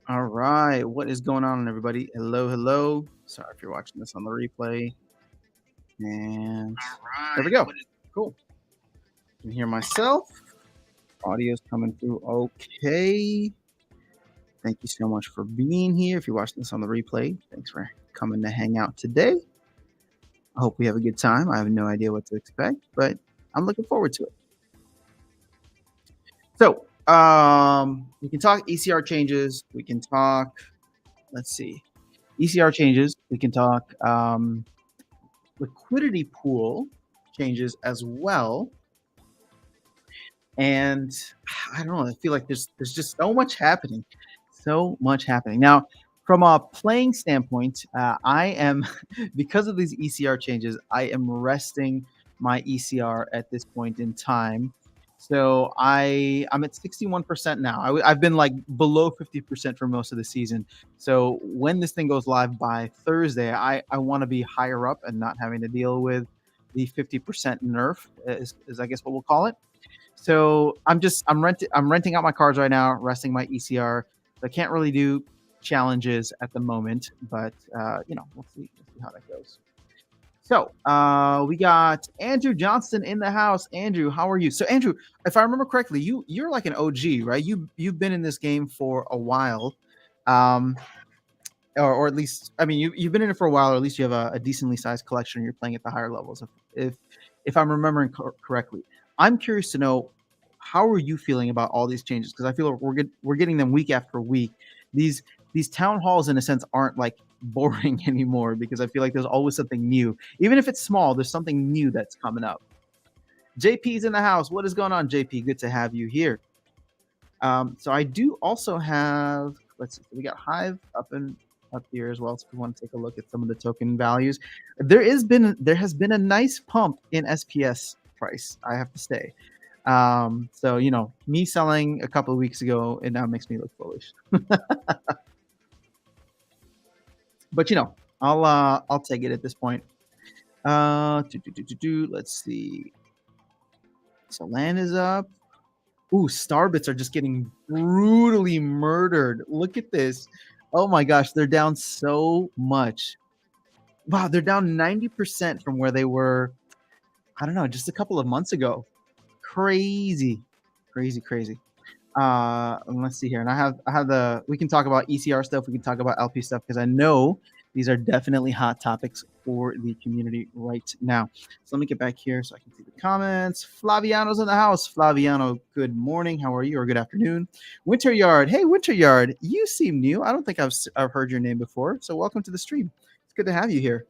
All right, what is going on, everybody? Hello, hello. Sorry if you're watching this on the replay. And there we go. Cool. I can hear myself. Audio's coming through okay. Thank you so much for being here. If you're watching this on the replay, thanks for coming to hang out today. I hope we have a good time. I have no idea what to expect, but I'm looking forward to it. So, we can talk ECR changes. We can talk, let's see, ECR changes. We can talk liquidity pool changes as well. And I don't know, I feel like there's just so much happening. So much happening. Now, from a playing standpoint, I am because of these ECR changes, I am resting my ECR at this point in time. So I'm at 61% now. I've been like below 50% for most of the season. So when this thing goes live by Thursday, I want to be higher up and not having to deal with the 50% nerf is I guess what we'll call it. So I'm renting out my cards right now, resting my ECR. So I can't really do challenges at the moment, but we'll see how that goes. So we got Andrew Johnston in the house. Andrew, how are you? So Andrew, if I remember correctly, you're like an OG, right? You've been in this game for a while. Or at least, I mean, you've been in it for a while, or at least you have a decently sized collection and you're playing at the higher levels. If I'm remembering correctly, I'm curious to know, how are you feeling about all these changes? Because I feel like we're getting them week after week. These town halls, in a sense, aren't like boring anymore, because I feel like there's always something new. Even if it's small, there's something new that's coming up. JP's in the house. What is going on, JP? Good to have you here. So I do also have, let's see, we got Hive up here as well. So if we want to take a look at some of the token values, there has been a nice pump in SPS price, I have to say. So me selling a couple of weeks ago, it now makes me look foolish. But I'll take it at this point. Let's see. So land is up. Ooh, Starbits are just getting brutally murdered. Look at this. Oh my gosh, they're down so much. Wow, they're down 90% from where they were, I don't know, just a couple of months ago. Crazy. Crazy. Let's see here. And I have we can talk about ECR stuff, we can talk about LP stuff, because I know these are definitely hot topics for the community right now. So let me get back here so I can see the comments. Flaviano's in the house. Flaviano, good morning. How are you? Or good afternoon. Winter Yard. Hey, Winter Yard, you seem new. I don't think I've heard your name before. So welcome to the stream. It's good to have you here.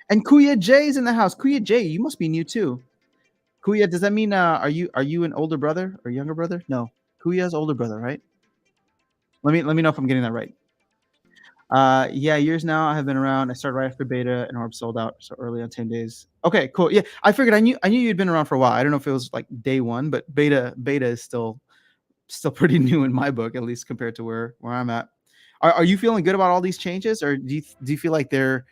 And Kuya J's in the house. Kuya J, you must be new too. Kuya, does that mean are you an older brother or younger brother? No. Kuya's older brother, right? Let me know if I'm getting that right. Yeah, years now. I have been around. I started right after beta, and Orb sold out so early on 10 days. Okay, cool. Yeah, I figured I knew you'd been around for a while. I don't know if it was like day one, but beta is still pretty new in my book, at least compared to where I'm at. Are you feeling good about all these changes, or do you feel like they're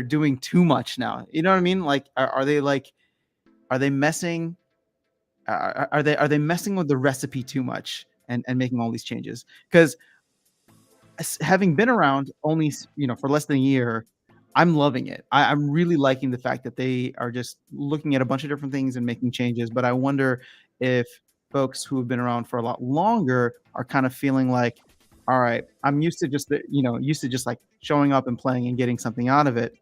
doing too much now? You know what I mean? Like, are they messing? Are they messing with the recipe too much and making all these changes? Because having been around only for less than a year, I'm loving it. I'm really liking the fact that they are just looking at a bunch of different things and making changes. But I wonder if folks who have been around for a lot longer are kind of feeling like, all right, I'm used to just like showing up and playing and getting something out of it.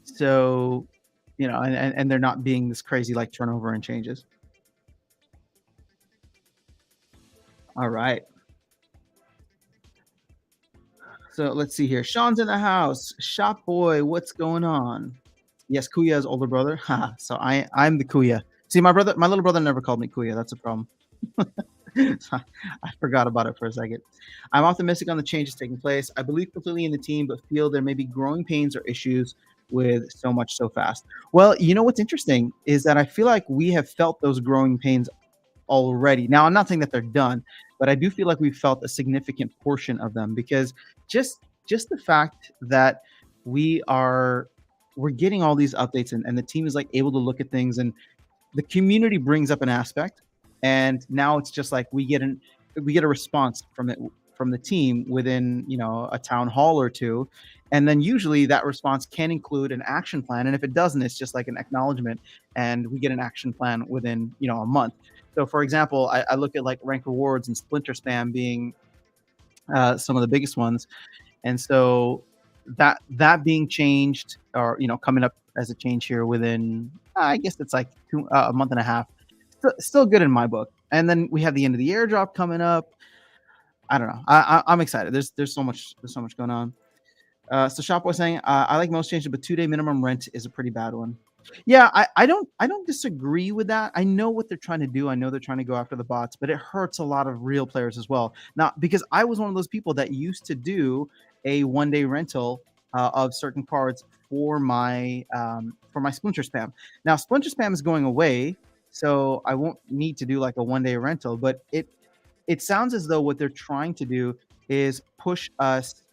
So and they're not being this crazy like turnover and changes. All right. So let's see here. Sean's in the house. Shop boy, what's going on? Yes, Kuya's older brother. So I'm the Kuya. See, my little brother never called me Kuya. That's a problem. I forgot about it for a second. I'm optimistic on the changes taking place. I believe completely in the team, but feel there may be growing pains or issues with so much so fast. Well, what's interesting is that I feel like we have felt those growing pains already. Now, I'm not saying that they're done, but I do feel like we've felt a significant portion of them, because just the fact that we're getting all these updates, and the team is like able to look at things, and the community brings up an aspect, and now it's just like we get we get a response from it from the team within, a town hall or two, and then usually that response can include an action plan, and if it doesn't, it's just like an acknowledgement, and we get an action plan within, a month. So, for example, I look at like rank rewards and splinter spam being some of the biggest ones, and so that being changed, or coming up as a change here within, I guess it's like a month and a half. Still good in my book. And then we have the end of the airdrop coming up. I don't know. I'm excited. There's so much going on. So Shopboy saying, I like most changes, but 2 day minimum rent is a pretty bad one. Yeah, I don't disagree with that. I know what they're trying to do. I know they're trying to go after the bots, but it hurts a lot of real players as well. Now, because I was one of those people that used to do a 1 day rental of certain cards for my Splinter Spam. Now, Splinter Spam is going away, so I won't need to do like a 1 day rental. But it sounds as though what they're trying to do is push us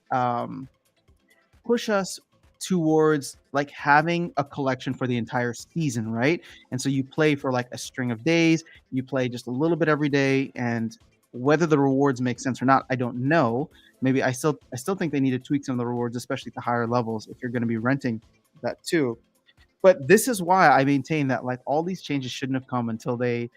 towards like having a collection for the entire season, right? And so you play for like a string of days, you play just a little bit every day, and whether the rewards make sense or not, I don't know. Maybe I still think they need to tweak some of the rewards, especially at the higher levels if you're going to be renting that too. But this is why I maintain that like all these changes shouldn't have come until they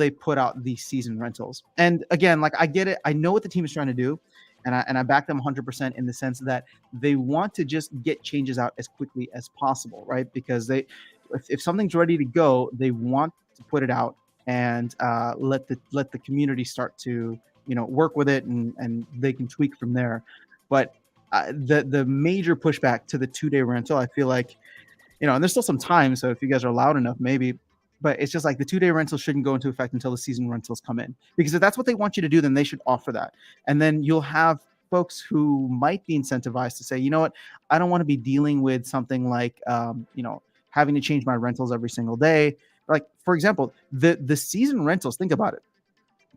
put out these season rentals. And again, like I get it, I know what the team is trying to do, and I back them 100% in the sense that they want to just get changes out as quickly as possible, right? Because if something's ready to go, they want to put it out and let the community start to work with it, and they can tweak from there. But the major pushback to the 2 day rental, I feel like, and there's still some time, so if you guys are loud enough, maybe. But it's just like the 2 day rental shouldn't go into effect until the season rentals come in. Because if that's what they want you to do, then they should offer that. And then you'll have folks who might be incentivized to say, you know what, I don't want to be dealing with something like, having to change my rentals every single day. Like, for example, the season rentals, think about it,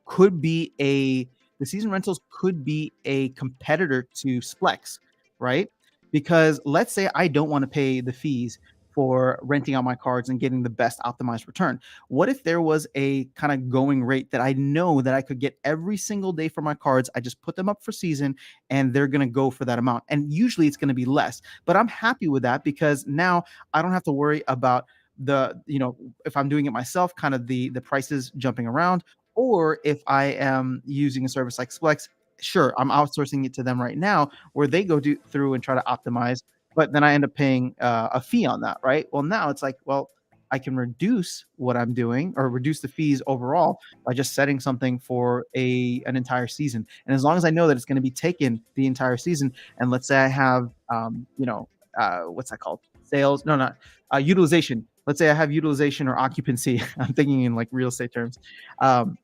could be a the season rentals could be a competitor to Splex, right? Because let's say I don't want to pay the fees for renting out my cards and getting the best optimized return. What if there was a kind of going rate that I know that I could get every single day for my cards? I just put them up for season and they're going to go for that amount. And usually it's going to be less, but I'm happy with that because now I don't have to worry about if I'm doing it myself, kind of the prices jumping around, or if I am using a service like Splex, sure, I'm outsourcing it to them right now, where they go through and try to optimize, but then I end up paying a fee on that, right? Well, now it's like, well, I can reduce what I'm doing or reduce the fees overall by just setting something for an entire season. And as long as I know that it's going to be taken the entire season, and let's say I have, what's that called? Sales? No, not utilization. Let's say I have utilization or occupancy. I'm thinking in like real estate terms. Um,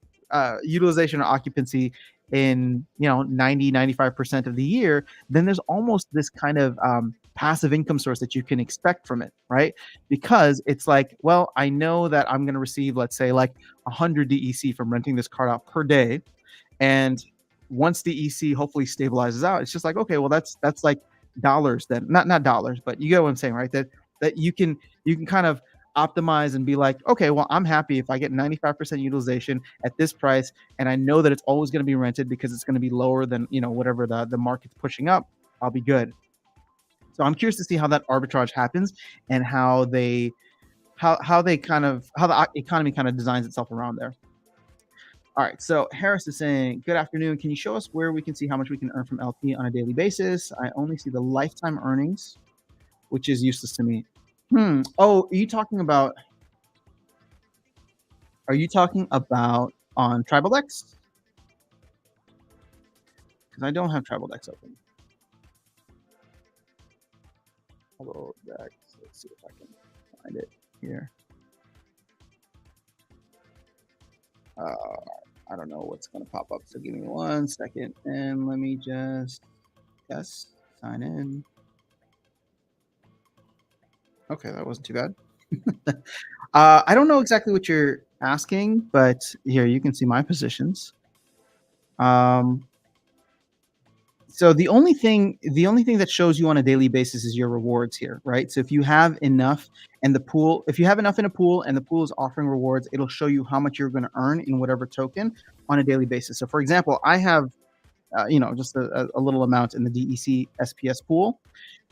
Utilization or occupancy in 90-95% of the year, then there's almost this kind of passive income source that you can expect from it, right? Because it's like, well, I know that I'm going to receive, let's say, like 100 DEC from renting this card out per day, and once the EC hopefully stabilizes out, it's just like, okay, well, that's like dollars, then not dollars, but you get what I'm saying, right? That you can kind of optimize and be like, okay, well, I'm happy if I get 95% utilization at this price, and I know that it's always going to be rented because it's going to be lower than whatever the market's pushing up. I'll be good. So I'm curious to see how that arbitrage happens and how the economy kind of designs itself around there. All right, so Harris is saying, good afternoon. Can you show us where we can see how much we can earn from LP on a daily basis? I only see the lifetime earnings, which is useless to me. Oh, are you talking about on Tribal Decks? Because I don't have Tribal Decks open. Tribal Decks. Let's see if I can find it here. I don't know what's going to pop up. So give me 1 second and let me just sign in. Okay, that wasn't too bad. I don't know exactly what you're asking, but here you can see my positions. So the only thing that shows you on a daily basis is your rewards here, right? So if you have enough if you have enough in a pool and the pool is offering rewards, it'll show you how much you're going to earn in whatever token on a daily basis. So for example, I have just a little amount in the DEC SPS pool,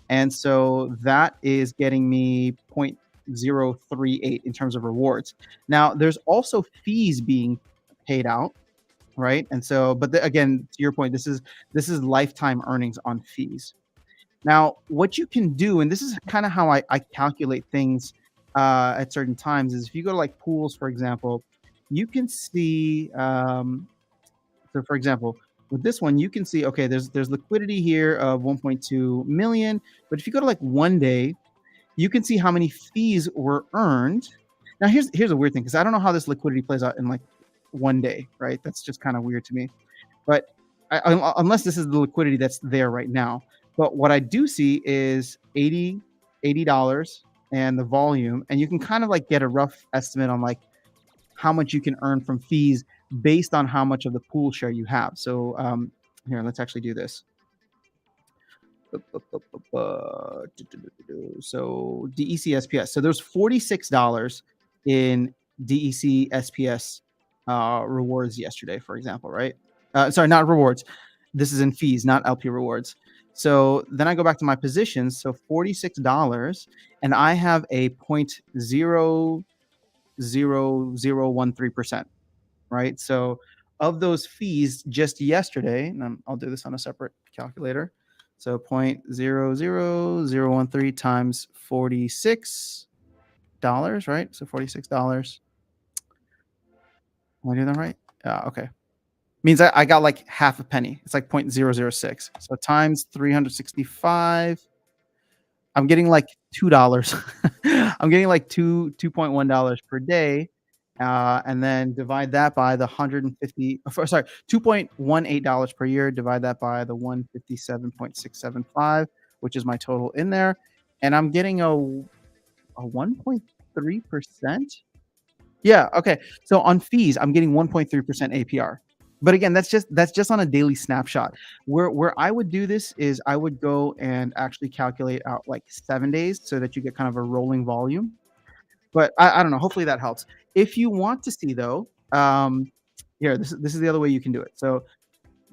and so that is getting me 0.038 in terms of rewards. Now there's also fees being paid out, right? And so, but again, to your point, this is lifetime earnings on fees. Now, what you can do, and this is kind of how I calculate things at certain times, is if you go to like pools, for example, you can see. So, for example, with this one, you can see okay, there's liquidity here of 1.2 million, but if you go to like one day, you can see how many fees were earned. Now, here's a weird thing because I don't know how this liquidity plays out in like one day, right? That's just kind of weird to me. But unless this is the liquidity that's there right now. But what I do see is $80 and the volume, and you can kind of like get a rough estimate on like how much you can earn from fees based on how much of the pool share you have. So here, let's actually do this. So DEC SPS. So there's $46 in DEC SPS rewards yesterday, for example, right? Sorry, not rewards. This is in fees, not LP rewards. So then I go back to my positions. So $46, and I have a 0.00013%, right? So of those fees just yesterday, and I'll do this on a separate calculator. So 0.00013 times $46, right? So $46. Am I doing that right? Okay. Means I got like half a penny. It's like 0.006. So times 365. I'm getting like $2. I'm getting like $2.1 per day. And then divide that by the 150, sorry, $2.18 per year. Divide that by the 157.675, which is my total in there. And I'm getting a 1.3%. Yeah. Okay. So on fees, I'm getting 1.3% APR. But again, that's just on a daily snapshot. Where I would do this is I would go and actually calculate out like 7 days so that you get kind of a rolling volume. But I don't know. Hopefully that helps. If you want to see though, here this is the other way you can do it. So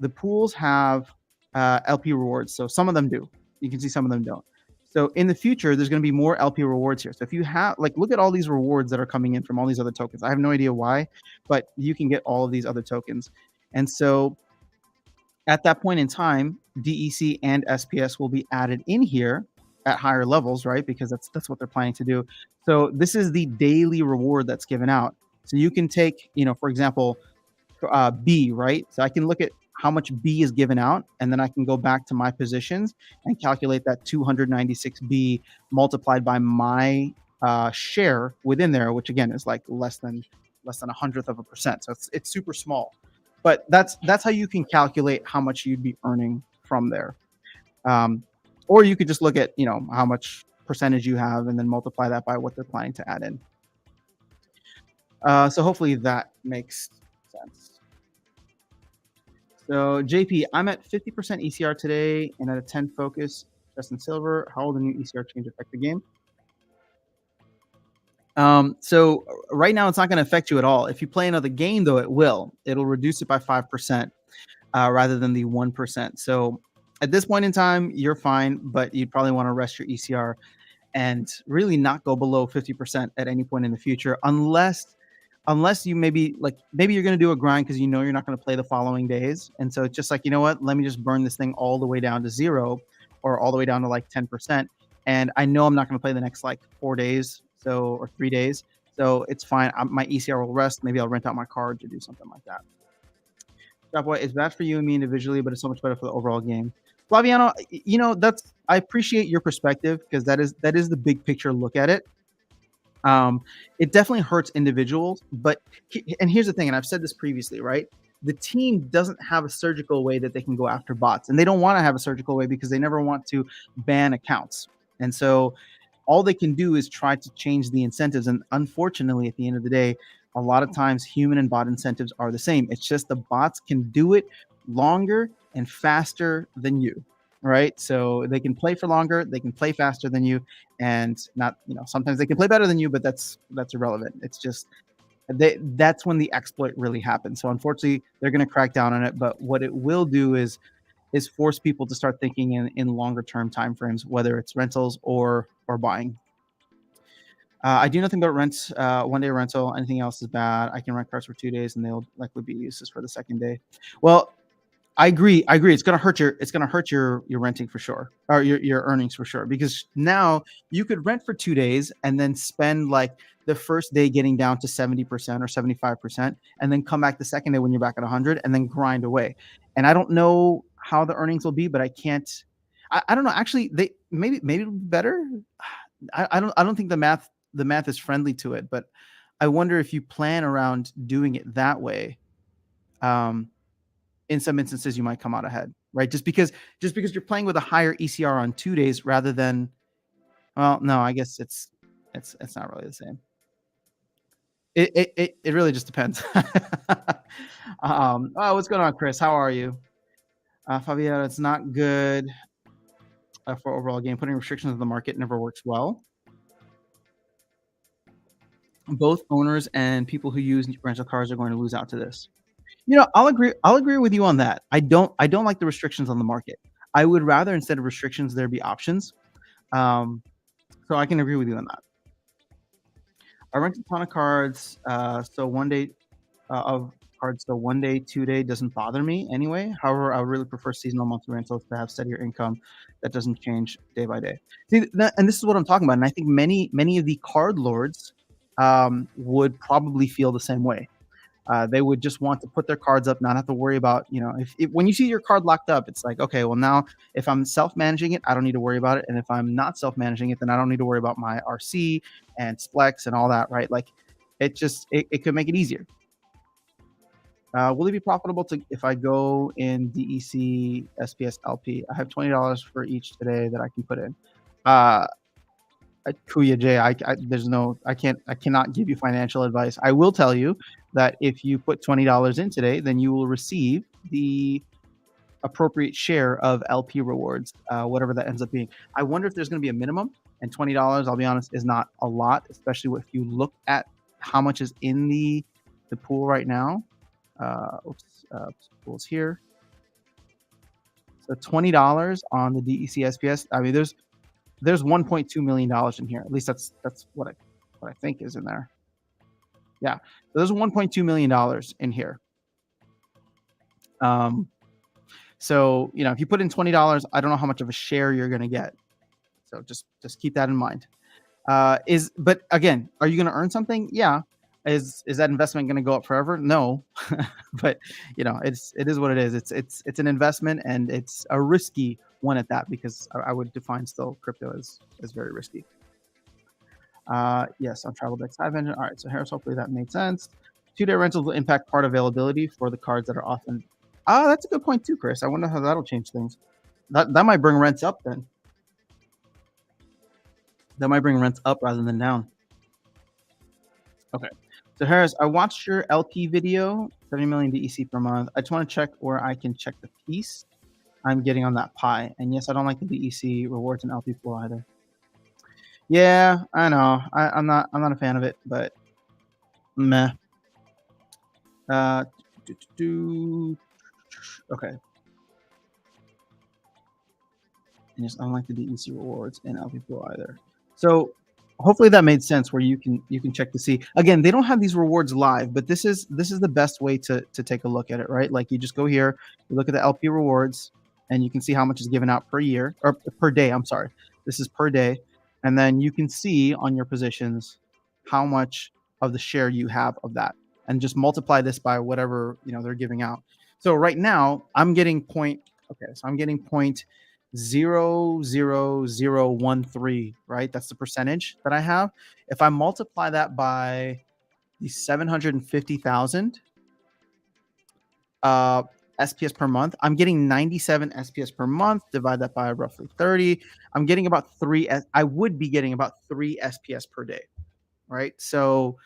the pools have LP rewards. So some of them do. You can see some of them don't. So in the future, there's going to be more LP rewards here. So if you have like, look at all these rewards that are coming in from all these other tokens. I have no idea why, but you can get all of these other tokens. And so at that point in time, DEC and SPS will be added in here at higher levels, right? Because that's what they're planning to do. So this is the daily reward that's given out. So you can take, for example, B, right? So I can look at how much B is given out, and then I can go back to my positions and calculate that 296 B multiplied by my share within there, which again is like less than a hundredth of a percent. So it's super small, but that's how you can calculate how much you'd be earning from there. Or you could just look at how much percentage you have and then multiply that by what they're planning to add in. So hopefully that makes sense. So JP, I'm at 50% ECR today and at a 10 focus, just in silver. How will the new ECR change affect the game? So right now it's not going to affect you at all. If you play another game though, it will. It'll reduce it by 5% rather than the 1%. So at this point in time, you're fine, but you'd probably want to rest your ECR and really not go below 50% at any point in the future, unless you maybe you're going to do a grind because you're not going to play the following days. And so it's just like, what, let me just burn this thing all the way down to 0 or all the way down to like 10%. And I know I'm not going to play the next like 4 days, or 3 days. So it's fine. My ECR will rest. Maybe I'll rent out my card to do something like that. Boy, it's bad for you and me individually, but it's so much better for the overall game. Flaviano, I appreciate your perspective because that is the big picture look at it. It definitely hurts individuals, and here's the thing, and I've said this previously, right? The team doesn't have a surgical way that they can go after bots, and they don't want to have a surgical way because they never want to ban accounts. And so all they can do is try to change the incentives. And unfortunately, at the end of the day, a lot of times human and bot incentives are the same. It's just the bots can do it longer and faster than you, right? So they can play for longer, they can play faster than you, and not, sometimes they can play better than you, but that's irrelevant. It's just that's when the exploit really happens. So unfortunately, they're going to crack down on it. But what it will do is force people to start thinking in longer term time frames, whether it's rentals or buying. I do nothing but rent, 1 day rental. Anything else is bad. I can rent cars for 2 days, and they'll likely be useless for the second day. Well, I agree. I agree. It's gonna hurt your renting for sure, or your earnings for sure, because now you could rent for 2 days and then spend like the first day getting down to 70% or 75%, and then come back the second day when you're back at 100, and then grind away. And I don't know how the earnings will be, but I can't. I don't know. Actually, they maybe it'll be better. I don't think the math is friendly to it, but I wonder if you plan around doing it that way. Um, in some instances, you might come out ahead, right? Just because you're playing with a higher ECR on 2 days rather than, well, no, I guess it's not really the same. It really just depends. Oh, what's going on, Chris? How are you? Fabio, it's not good for overall game. Putting restrictions on the market never works well. Both owners and people who use rental cars are going to lose out to this. I'll agree with you on that. I don't like the restrictions on the market. I would rather, instead of restrictions, there be options. Um, so I can agree with you on that. I rent a ton of cards, so 1 day of cards, so 1 day, 2 day doesn't bother me anyway. However, I would really prefer seasonal monthly rentals to have steadier income that doesn't change day by day. See, and this is what I'm talking about, and I think many of the card lords would probably feel the same way. They would just want to put their cards up, not have to worry about, if when you see your card locked up, it's like, okay, well, now if I'm self-managing it, I don't need to worry about it. And if I'm not self-managing it, then I don't need to worry about my RC and Splex and all that, right? Like it could make it easier. Will it be profitable to if I go in DEC, SPS, LP? I have $20 for each today that I can put in. Kuya J, I cannot give you financial advice. I will tell you that if you put $20 in today, then you will receive the appropriate share of LP rewards, whatever that ends up being. I wonder if there's going to be a minimum, and $20, I'll be honest, is not a lot, especially if you look at how much is in the pool right now. Pool's here. So $20 on the DEC SPS. I mean, there's $1.2 million in here. At least that's what I think is in there. Yeah, so there's $1.2 million in here. So if you put in $20, I don't know how much of a share you're going to get. So just keep that in mind. But again, are you going to earn something? Yeah. Is that investment going to go up forever? No. But it is what it is. It's an investment, and it's a risky one at that, because I would define still crypto as very risky. Yes, on TravelDex Hive Engine. All right, so Harris, hopefully that made sense. 2-day rentals will impact card availability for the cards that are often. That's a good point too, Chris. I wonder how that'll change things. That might bring rents up then. That might bring rents up rather than down. Okay. So Harris, I watched your LP video, 70 million DEC per month. I just want to check where I can check the piece I'm getting on that pie. And yes, I don't like the DEC rewards and LP pool either. Yeah, I know. I'm not a fan of it, but meh. Okay. And yes, I don't like the DEC rewards and LP pool either. So hopefully that made sense, where you can check to see. Again, they don't have these rewards live, but this is the best way to take a look at it, right? Like, you just go here, you look at the LP rewards, and you can see how much is given out per year, or per day. I'm sorry, this is per day, and then you can see on your positions how much of the share you have of that, and just multiply this by whatever they're giving out. So right now I'm getting I'm getting 0.00013, right? That's the percentage that I have. If I multiply that by the 750,000 SPS per month, I'm getting 97 SPS per month. Divide that by roughly 30. I'm getting about I would be getting about 3 SPS per day, right? So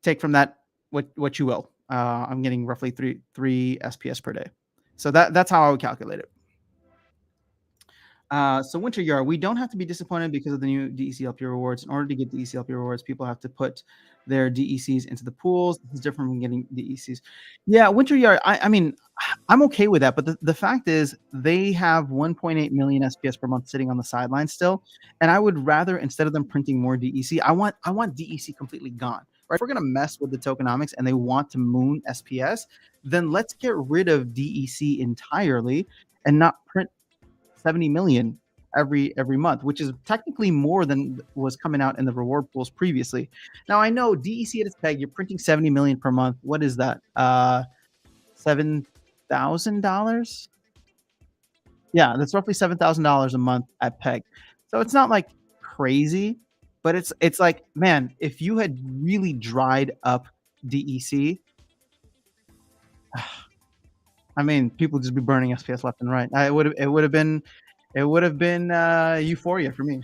take from that what you will. I'm getting roughly three SPS per day. So that's how I would calculate it. So Winter Yard, we don't have to be disappointed because of the new DECLP rewards. In order to get DECLP rewards, people have to put their DECs into the pools. This is different from getting DECs. Yeah, Winter Yard, I mean, I'm okay with that. But the fact is, they have 1.8 million SPS per month sitting on the sidelines still. And I would rather, instead of them printing more DEC, I want DEC completely gone. Right? If we're going to mess with the tokenomics and they want to moon SPS, then let's get rid of DEC entirely and not print 70 million every month, which is technically more than was coming out in the reward pools previously. Now I know DEC at its peg, you're printing 70 million per month. What is that? $7,000? Yeah, that's roughly $7,000 a month at peg. So it's not like crazy, but it's like, man, if you had really dried up DEC, I mean, people just be burning SPS left and right. It would have been euphoria for me.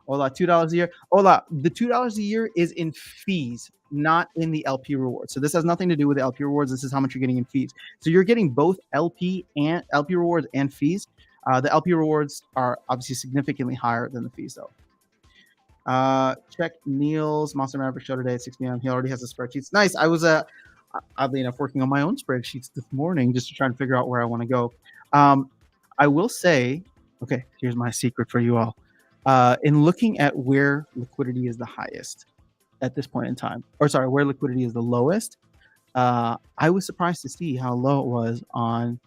Hola, $2 a year. Hola, the $2 a year is in fees, not in the LP rewards. So this has nothing to do with the LP rewards. This is how much you're getting in fees. So you're getting both LP rewards and fees. The LP rewards are obviously significantly higher than the fees, though. Check Neil's Monster Maverick show today at 6 p.m. He already has the spreadsheets. Nice. I was oddly enough working on my own spreadsheets this morning just to try and figure out where I want to go. I will say, okay, here's my secret for you all. In looking at where liquidity is the highest at this point in time, or sorry, where liquidity is the lowest, I was surprised to see how low it was on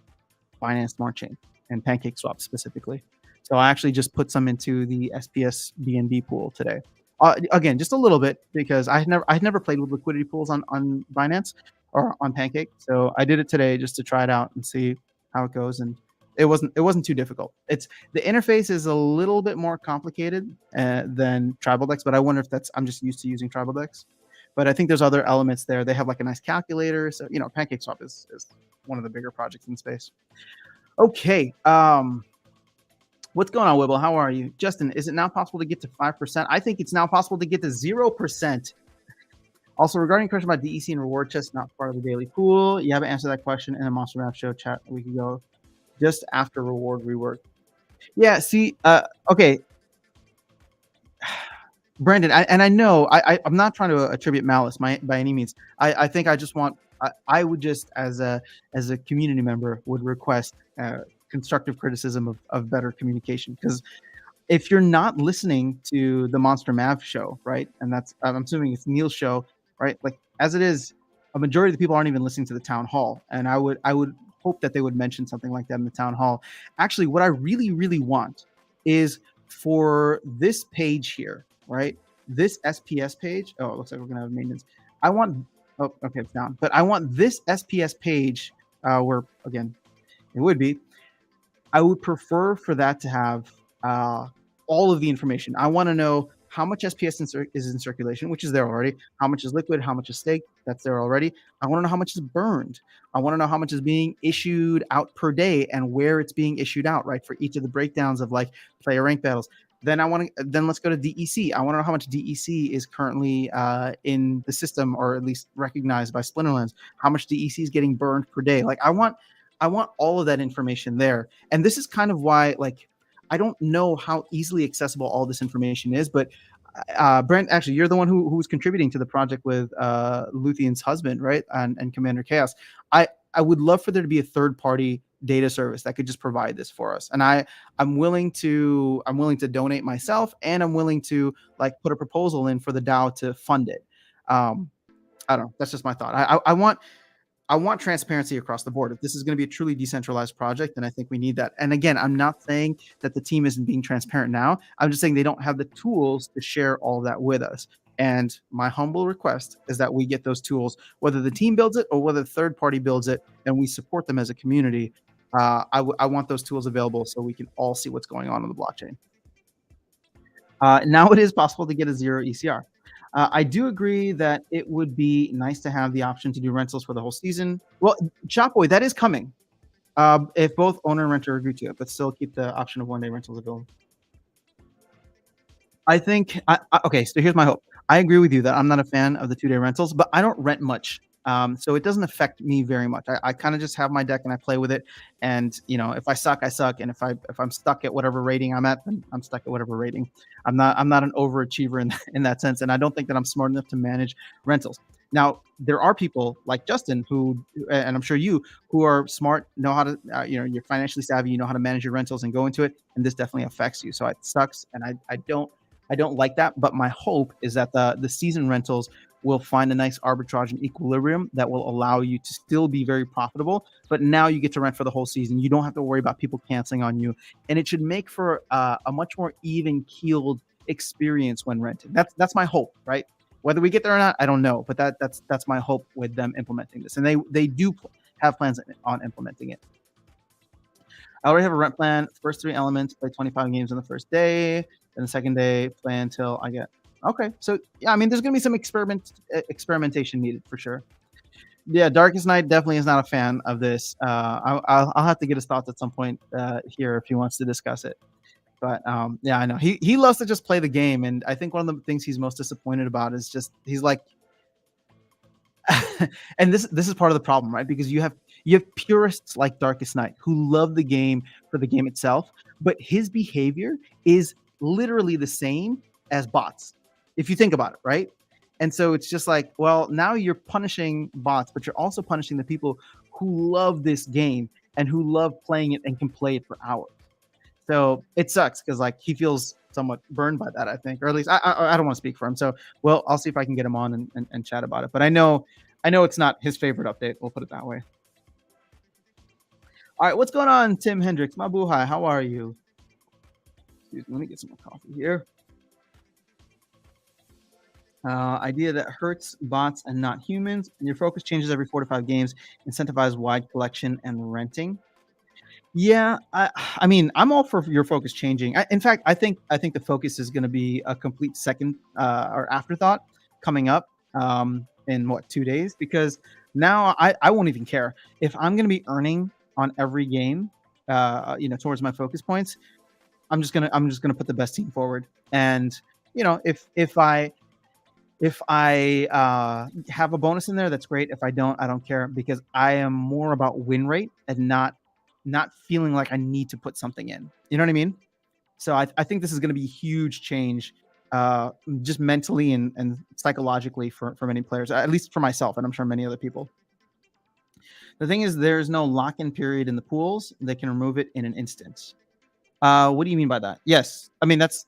Binance Smart Chain and PancakeSwap specifically. So I actually just put some into the SPS BNB pool today. Again, just a little bit because I had never played with liquidity pools on Binance or on Pancake, so I did it today just to try it out and see how it goes. And it wasn't too difficult. It's the interface is a little bit more complicated than TribalDex, but I wonder if I'm just used to using TribalDex. But I think there's other elements there. They have like a nice calculator, so PancakeSwap is one of the bigger projects in space. Okay. What's going on, Wibble? How are you? Justin, is it now possible to get to 5%? I think it's now possible to get to 0%. Also, regarding question about DEC and reward chests not part of the daily pool, you haven't answered that question in a Monster Map show chat a week ago, just after reward rework. Yeah, see, okay. Brandon, I know I'm not trying to attribute malice by any means. I think I just want, I would just, as a community member, would request constructive criticism of better communication, because if you're not listening to the Monster Mav show, right, and that's, I'm assuming it's Neil's show, right, like as it is, a majority of the people aren't even listening to the town hall, and I would hope that they would mention something like that in the town hall. Actually, what I really want is for this page here, right, this SPS page. Oh, it looks like we're gonna have maintenance. I want, oh, okay, it's down, but I want this SPS page where, again, it would be, I would prefer for that to have all of the information. I want to know how much SPS is in circulation, which is there already. How much is liquid? How much is staked? That's there already. I want to know how much is burned. I want to know how much is being issued out per day and where it's being issued out, right, for each of the breakdowns of like player rank battles. Then let's go to DEC. I want to know how much DEC is currently in the system, or at least recognized by Splinterlands. How much DEC is getting burned per day? Like I want all of that information there. And this is kind of why, like, I don't know how easily accessible all this information is, but Brent, actually, you're the one who was contributing to the project with Luthien's husband, right? And Commander Chaos. I would love for there to be a third-party data service that could just provide this for us. And I'm willing to donate myself, and I'm willing to like put a proposal in for the DAO to fund it. I don't know. That's just my thought. I want transparency across the board. If this is going to be a truly decentralized project, then I think we need that. And again, I'm not saying that the team isn't being transparent now. I'm just saying they don't have the tools to share all of that with us. And my humble request is that we get those tools, whether the team builds it or whether the third party builds it, and we support them as a community. I want those tools available so we can all see what's going on the blockchain. Now it is possible to get a 0 ECR. I do agree that it would be nice to have the option to do rentals for the whole season. Well, Chopboy, that is coming. If both owner and renter agree to it, but still keep the option of one-day rentals available. I think, okay, so here's my hope. I agree with you that I'm not a fan of the 2-day rentals, but I don't rent much So it doesn't affect me very much. I kind of just have my deck and I play with it. And if I suck, I suck. And if I'm stuck at whatever rating I'm at, then I'm stuck at whatever rating. I'm not an overachiever in that sense. And I don't think that I'm smart enough to manage rentals. Now, there are people like Justin who, and I'm sure you, who are smart, know how to, you're financially savvy, you know how to manage your rentals and go into it, and this definitely affects you. So it sucks, and I don't like that. But my hope is that the season rentals will find a nice arbitrage and equilibrium that will allow you to still be very profitable. But now you get to rent for the whole season. You don't have to worry about people canceling on you, and it should make for a much more even keeled experience when renting. That's my hope, right? Whether we get there or not, I don't know, but that's my hope with them implementing this, and they do have plans on implementing it. I already have a rent plan. First three elements, play 25 games on the first day. Then the second day, play until I get. Okay, so yeah, I mean, there's gonna be some experimentation needed for sure. Yeah, Darkest Night definitely is not a fan of this. I'll have to get his thoughts at some point here if he wants to discuss it. But yeah, I know he loves to just play the game, and I think one of the things he's most disappointed about is just he's like, and this is part of the problem, right? Because you have purists like Darkest Night who love the game for the game itself, but his behavior is literally the same as bots, if you think about it, right? And so it's just like, well, now you're punishing bots, but you're also punishing the people who love this game and who love playing it and can play it for hours. So it sucks because like he feels somewhat burned by that, I think, or at least I don't want to speak for him. So well, I'll see if I can get him on and chat about it. But I know it's not his favorite update. We'll put it that way. All right, what's going on, Tim Hendricks? Mabuhay, how are you? Excuse me, let me get some more coffee here. Idea that hurts bots and not humans. And your focus changes every 4 to 5 games. Incentivize wide collection and renting. Yeah, I mean, I'm all for your focus changing. In fact, I think the focus is going to be a complete second or afterthought coming up in what 2 days, because now I won't even care if I'm going to be earning on every game, towards my focus points. I'm just gonna put the best team forward, and if I have a bonus in there, that's great. If I don't care, because I am more about win rate and not feeling like I need to put something in. You know what I mean? So I think this is going to be a huge change, just mentally and psychologically for many players, at least for myself, and I'm sure many other people. The thing is, there's no lock-in period in the pools. They can remove it in an instant. What do you mean by that? Yes, I mean that's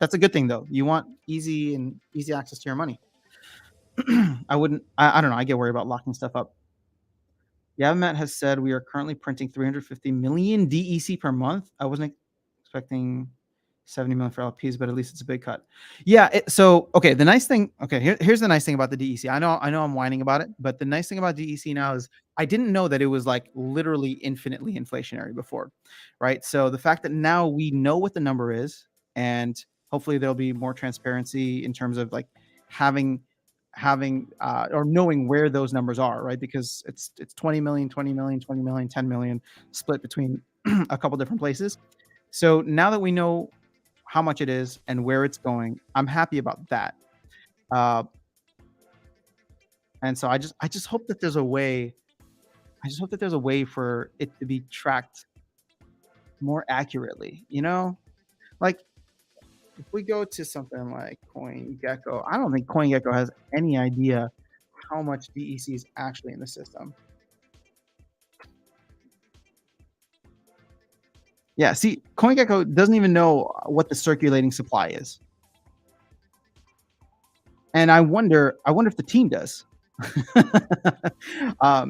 a good thing though. You want easy access to your money. I wouldn't. I don't know. I get worried about locking stuff up. Yavamat has said we are currently printing 350 million DEC per month. I wasn't expecting 70 million for LPs, but at least it's a big cut. Yeah. So okay, the nice thing. Okay, here's the nice thing about the DEC. I know I'm whining about it, but the nice thing about DEC now is I didn't know that it was like literally infinitely inflationary before, right? So the fact that now we know what the number is, and hopefully there'll be more transparency in terms of like having or knowing where those numbers are, right? Because it's 20 million, 20 million, 20 million, 10 million split between a couple different places. So now that we know how much it is and where it's going, I'm happy about that. Uh, and so I just hope that there's a way. I just hope that there's a way for it to be tracked more accurately. Like if we go to something like CoinGecko, I don't think CoinGecko has any idea how much DEC is actually in the system. Yeah, see, CoinGecko doesn't even know what the circulating supply is, and I wonder if the team does,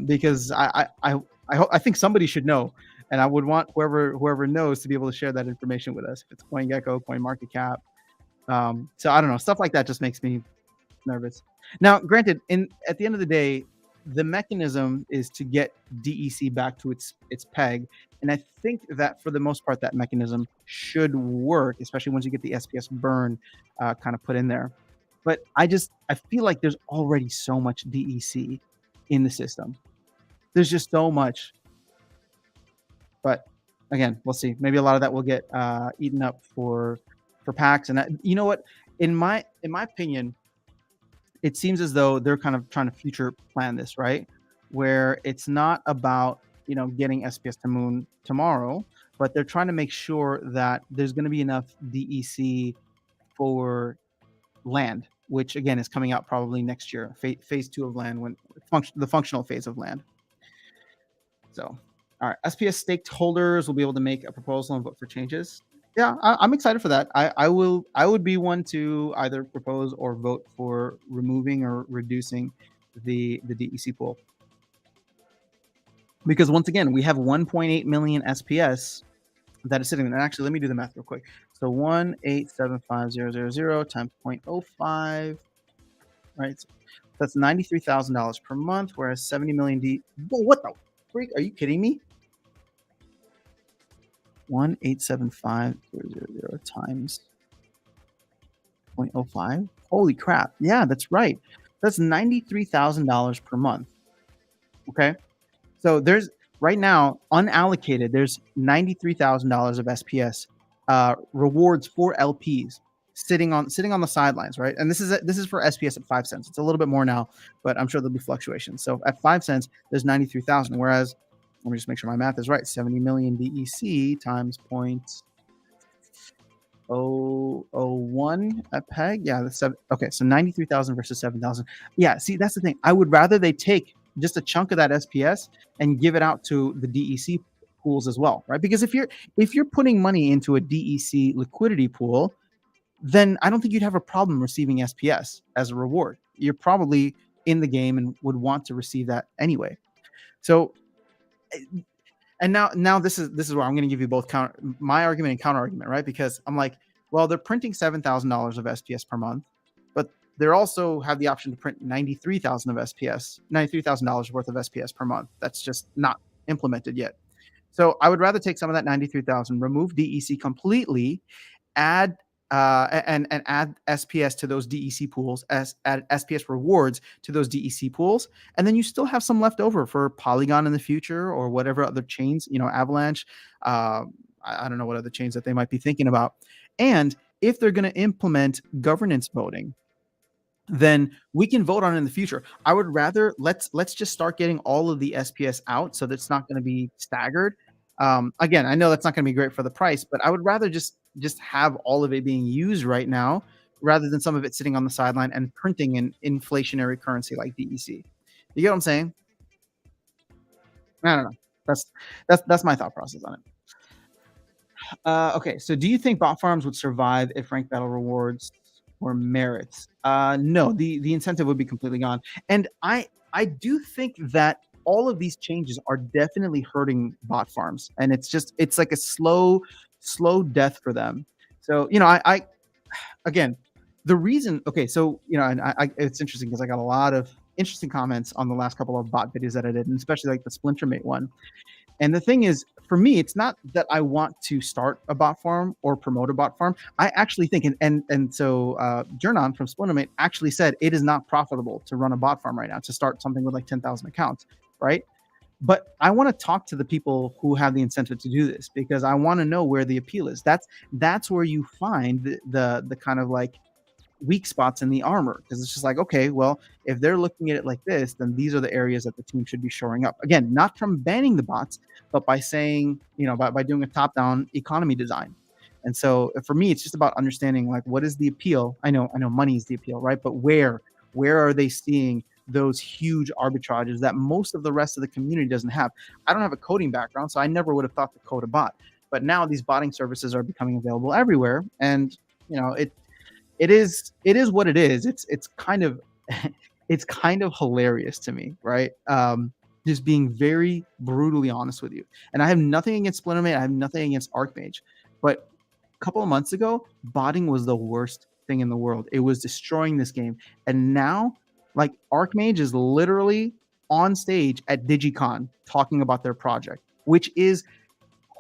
because I think somebody should know, and I would want whoever knows to be able to share that information with us. If it's CoinGecko, CoinMarketCap, so I don't know, stuff like that just makes me nervous. Now, granted, in at the end of the day, the mechanism is to get DEC back to its peg, and I think that for the most part, that mechanism should work, especially once you get the SPS burn kind of put in there. But I feel like there's already so much DEC in the system. There's just so much, but again, we'll see. Maybe a lot of that will get eaten up for packs, and you know what? In my opinion, it seems as though they're kind of trying to future plan this, right? Where it's not about, getting SPS to Moon tomorrow, but they're trying to make sure that there's going to be enough DEC for land, which again is coming out probably next year, phase two of land, when the functional phase of land. So, all right, SPS staked holders will be able to make a proposal and vote for changes. Yeah, I'm excited for that. I would be one to either propose or vote for removing or reducing the DEC pool, because once again we have 1.8 million SPS that is sitting there. And actually, let me do the math real quick. So 1875000 times 0.05, right? So that's $93,000 per month, whereas 70 million D. Whoa, what the freak? Are you kidding me? 1875000 times 0.05. Holy crap! Yeah, that's right. That's $93,000 per month. Okay, so there's right now unallocated. There's $93,000 of SPS rewards for LPs sitting on the sidelines, right? And this is for SPS at 5 cents. It's a little bit more now, but I'm sure there'll be fluctuations. So at 5 cents, there's 93,000. Whereas, let me just make sure my math is right. 70 million DEC times 0.001 at PEG. Yeah, that's seven. Okay, so 93,000 versus 7,000. Yeah, see, that's the thing. I would rather they take just a chunk of that SPS and give it out to the DEC pools as well, right? Because if you're putting money into a DEC liquidity pool, then I don't think you'd have a problem receiving SPS as a reward. You're probably in the game and would want to receive that anyway. So, and now this is where I'm going to give you both my argument and counter argument, right? Because I'm like, well, they're printing $7,000 of SPS per month, but they also have the option to print $93,000 of SPS, $93,000 worth of SPS per month. That's just not implemented yet. So I would rather take some of that 93,000, remove DEC completely, add and add SPS to those DEC pools, add SPS rewards to those DEC pools, and then you still have some left over for Polygon in the future or whatever other chains, Avalanche. I don't know what other chains that they might be thinking about. And if they're going to implement governance voting, then we can vote on it in the future. I would rather let's just start getting all of the SPS out so that it's not going to be staggered. Again, I know that's not going to be great for the price, but I would rather just have all of it being used right now rather than some of it sitting on the sideline and printing an inflationary currency like DEC. You get what I'm saying? I don't know. That's my thought process on it. Okay, so do you think bot farms would survive if ranked battle rewards were merits? No, the incentive would be completely gone. And I do think that all of these changes are definitely hurting bot farms, and it's like a slow death for them. So I again, the reason. Okay, so and I it's interesting because I got a lot of interesting comments on the last couple of bot videos that I did, and especially like the Splintermate one. And the thing is, for me, it's not that I want to start a bot farm or promote a bot farm. I actually think, and so Jernon from Splintermate actually said it is not profitable to run a bot farm right now, to start something with like 10,000 accounts, right? But I want to talk to the people who have the incentive to do this, because I want to know where the appeal is. That's where you find the kind of like weak spots in the armor, because it's just like, okay, well, if they're looking at it like this, then these are the areas that the team should be shoring up. Again, not from banning the bots, but by saying, by doing a top-down economy design. And so for me, it's just about understanding like what is the appeal. I know money is the appeal, right? But where are they seeing those huge arbitrages that most of the rest of the community doesn't have? I don't have a coding background, so I never would have thought to code a bot. But now these botting services are becoming available everywhere, and it is what it is. It's kind of it's kind of hilarious to me, right? Just being very brutally honest with you. And I have nothing against Splintermate. I have nothing against Archmage, but a couple of months ago, botting was the worst thing in the world. It was destroying this game, and now, like, Archmage is literally on stage at DigiCon talking about their project, which is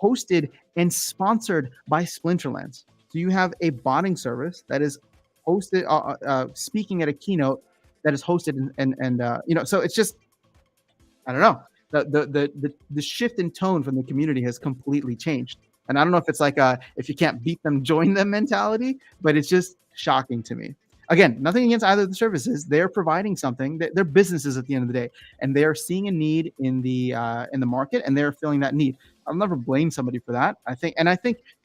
hosted and sponsored by Splinterlands. So you have a botting service that is hosted, speaking at a keynote that is hosted, and so it's just, I don't know. The shift in tone from the community has completely changed, and I don't know if it's like if you can't beat them, join them mentality, but it's just shocking to me. again, nothing against either of the services. They're providing something. They're businesses at the end of the day, and they are seeing a need in the market, and they're filling that need. I'll never blame somebody for that. I think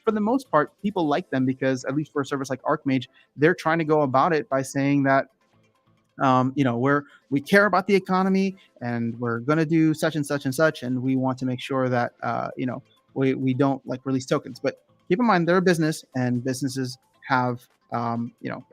for the most part, people like them because at least for a service like Archmage, they're trying to go about it by saying that we care about the economy and we're going to do such and such and such, and we want to make sure that we don't like release tokens. But keep in mind they're a business, and businesses have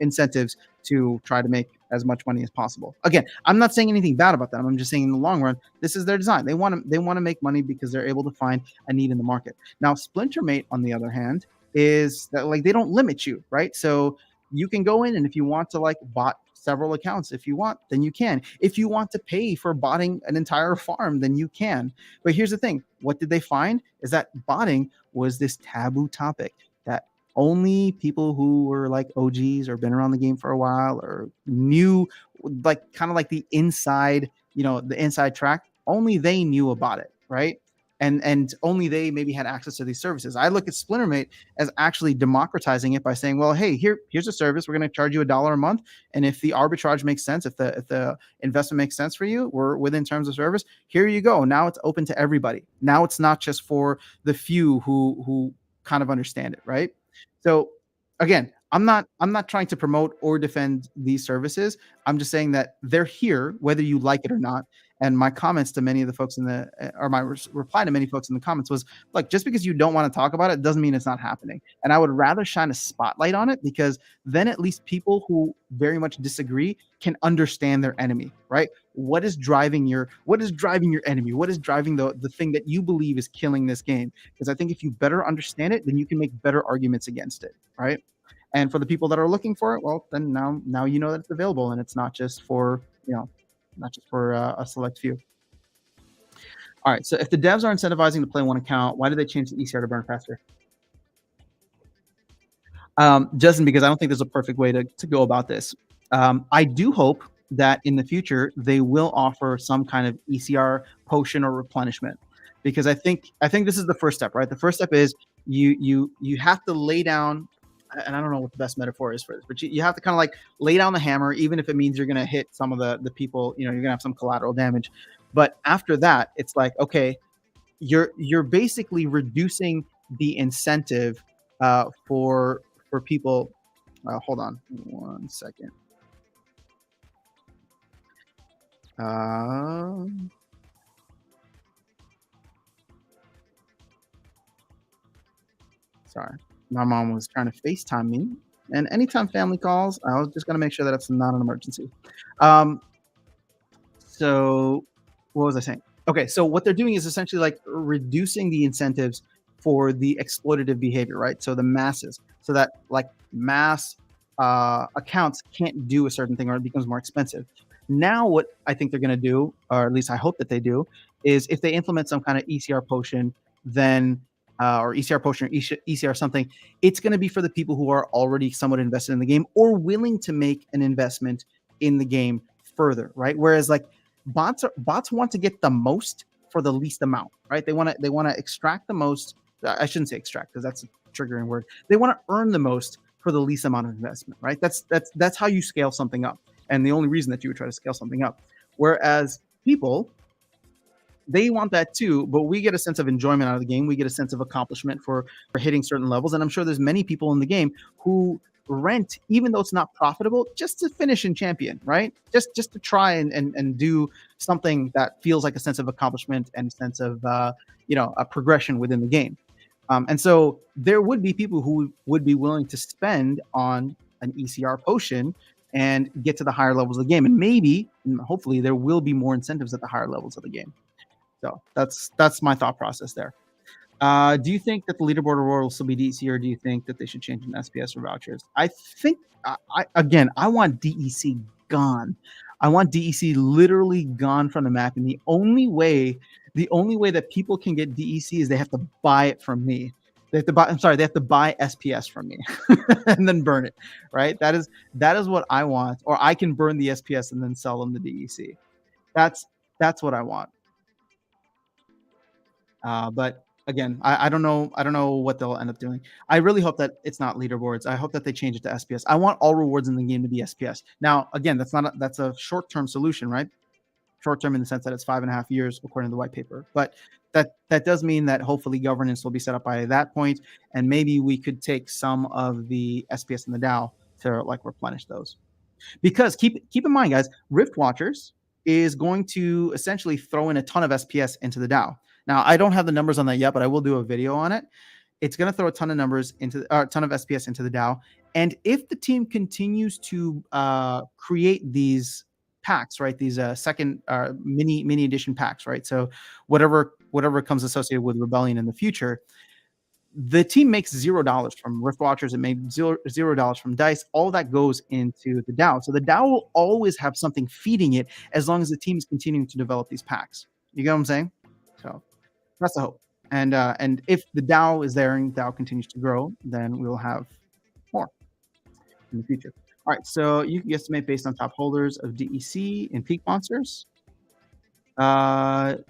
incentives to try to make as much money as possible. Again, I'm not saying anything bad about them. I'm just saying in the long run, this is their design. They want to make money because they're able to find a need in the market. Now, Splintermate, on the other hand, is that like they don't limit you, right? So you can go in, and if you want to like bot several accounts, if you want, then you can. If you want to pay for botting an entire farm, then you can. But here's the thing: what did they find is that botting was this taboo topic that only people who were like OGs or been around the game for a while or knew, like kind of like the inside track, only they knew about it, right? And only they maybe had access to these services. I look at Splintermate as actually democratizing it by saying, well, hey, here's a service. We're going to charge you $1 a month, and if the arbitrage makes sense, if the investment makes sense for you, we're within terms of service. Here you go. Now it's open to everybody. Now it's not just for the few who kind of understand it, right? So again, I'm not trying to promote or defend these services. I'm just saying that they're here whether you like it or not. And my comments to many of the folks or my reply to many folks in the comments was, like, just because you don't want to talk about it doesn't mean it's not happening. And I would rather shine a spotlight on it, because then at least people who very much disagree can understand their enemy, right? What is driving your enemy? What is driving the thing that you believe is killing this game? Because I think if you better understand it, then you can make better arguments against it, right? And for the people that are looking for it, well, then now you know that it's available, and it's not just for a select few. All right. So if the devs are incentivizing to play one account, why did they change the ECR to burn faster? Justin, because I don't think there's a perfect way to go about this. I do hope that in the future they will offer some kind of ECR potion or replenishment, because I think this is the first step, right? The first step is you have to lay down, and I don't know what the best metaphor is for this, but you have to kind of like lay down the hammer, even if it means you're going to hit some of the people, you're going to have some collateral damage. But after that, it's like, okay, you're basically reducing the incentive for people. Hold on 1 second. Sorry, my mom was trying to FaceTime me, and anytime family calls, I was just gonna make sure that it's not an emergency. Um, so what was I saying? Okay, so what they're doing is essentially like reducing the incentives for the exploitative behavior, right? So the masses, so that like mass accounts can't do a certain thing, or it becomes more expensive. Now, what I think they're going to do, or at least I hope that they do, is if they implement some kind of ECR potion, then or ECR potion or ECR something, it's going to be for the people who are already somewhat invested in the game or willing to make an investment in the game further, right? Whereas like bots want to get the most for the least amount, right? They want to extract the most. I shouldn't say extract, because that's a triggering word. They want to earn the most for the least amount of investment, right? That's how you scale something up, and the only reason that you would try to scale something up. Whereas people, they want that too, but we get a sense of enjoyment out of the game. We get a sense of accomplishment for hitting certain levels, and I'm sure there's many people in the game who rent, even though it's not profitable, just to finish in champion, right? Just to try and do something that feels like a sense of accomplishment and a sense of a progression within the game. And so there would be people who would be willing to spend on an ECR potion and get to the higher levels of the game, and maybe, and hopefully, there will be more incentives at the higher levels of the game. So that's my thought process there. Do you think that the leaderboard reward will still be DEC, or do you think that they should change an SPS or vouchers? I think, I want DEC gone. I want DEC literally gone from the map. And the only way that people can get DEC is they have to buy it from me. They have to buy SPS from me and then burn it, right? That is what I want. Or I can burn the SPS and then sell them the DEC. That's what I want. But Again, I don't know what they'll end up doing. I really hope that it's not leaderboards. I hope that they change it to SPS. I want all rewards in the game to be SPS. Now, again, that's a short-term solution, right? Short-term in the sense that it's 5.5 years according to the white paper. But that does mean that hopefully governance will be set up by that point, and maybe we could take some of the SPS in the DAO to like replenish those. Because keep in mind, guys, Rift Watchers is going to essentially throw in a ton of SPS into the DAO. Now, I don't have the numbers on that yet, but I will do a video on it. It's going to throw a ton of numbers into a ton of SPS into the DAO. And if the team continues to create these packs, right? These second mini edition packs, right? So whatever comes associated with Rebellion in the future, the team makes $0 from Rift Watchers. It made $0 from Dice. All that goes into the DAO. So the DAO will always have something feeding it as long as the team is continuing to develop these packs. You get what I'm saying? So that's the hope. And if the DAO is there and DAO continues to grow, then we'll have more in the future. All right, so you can estimate based on top holders of DEC and peak monsters.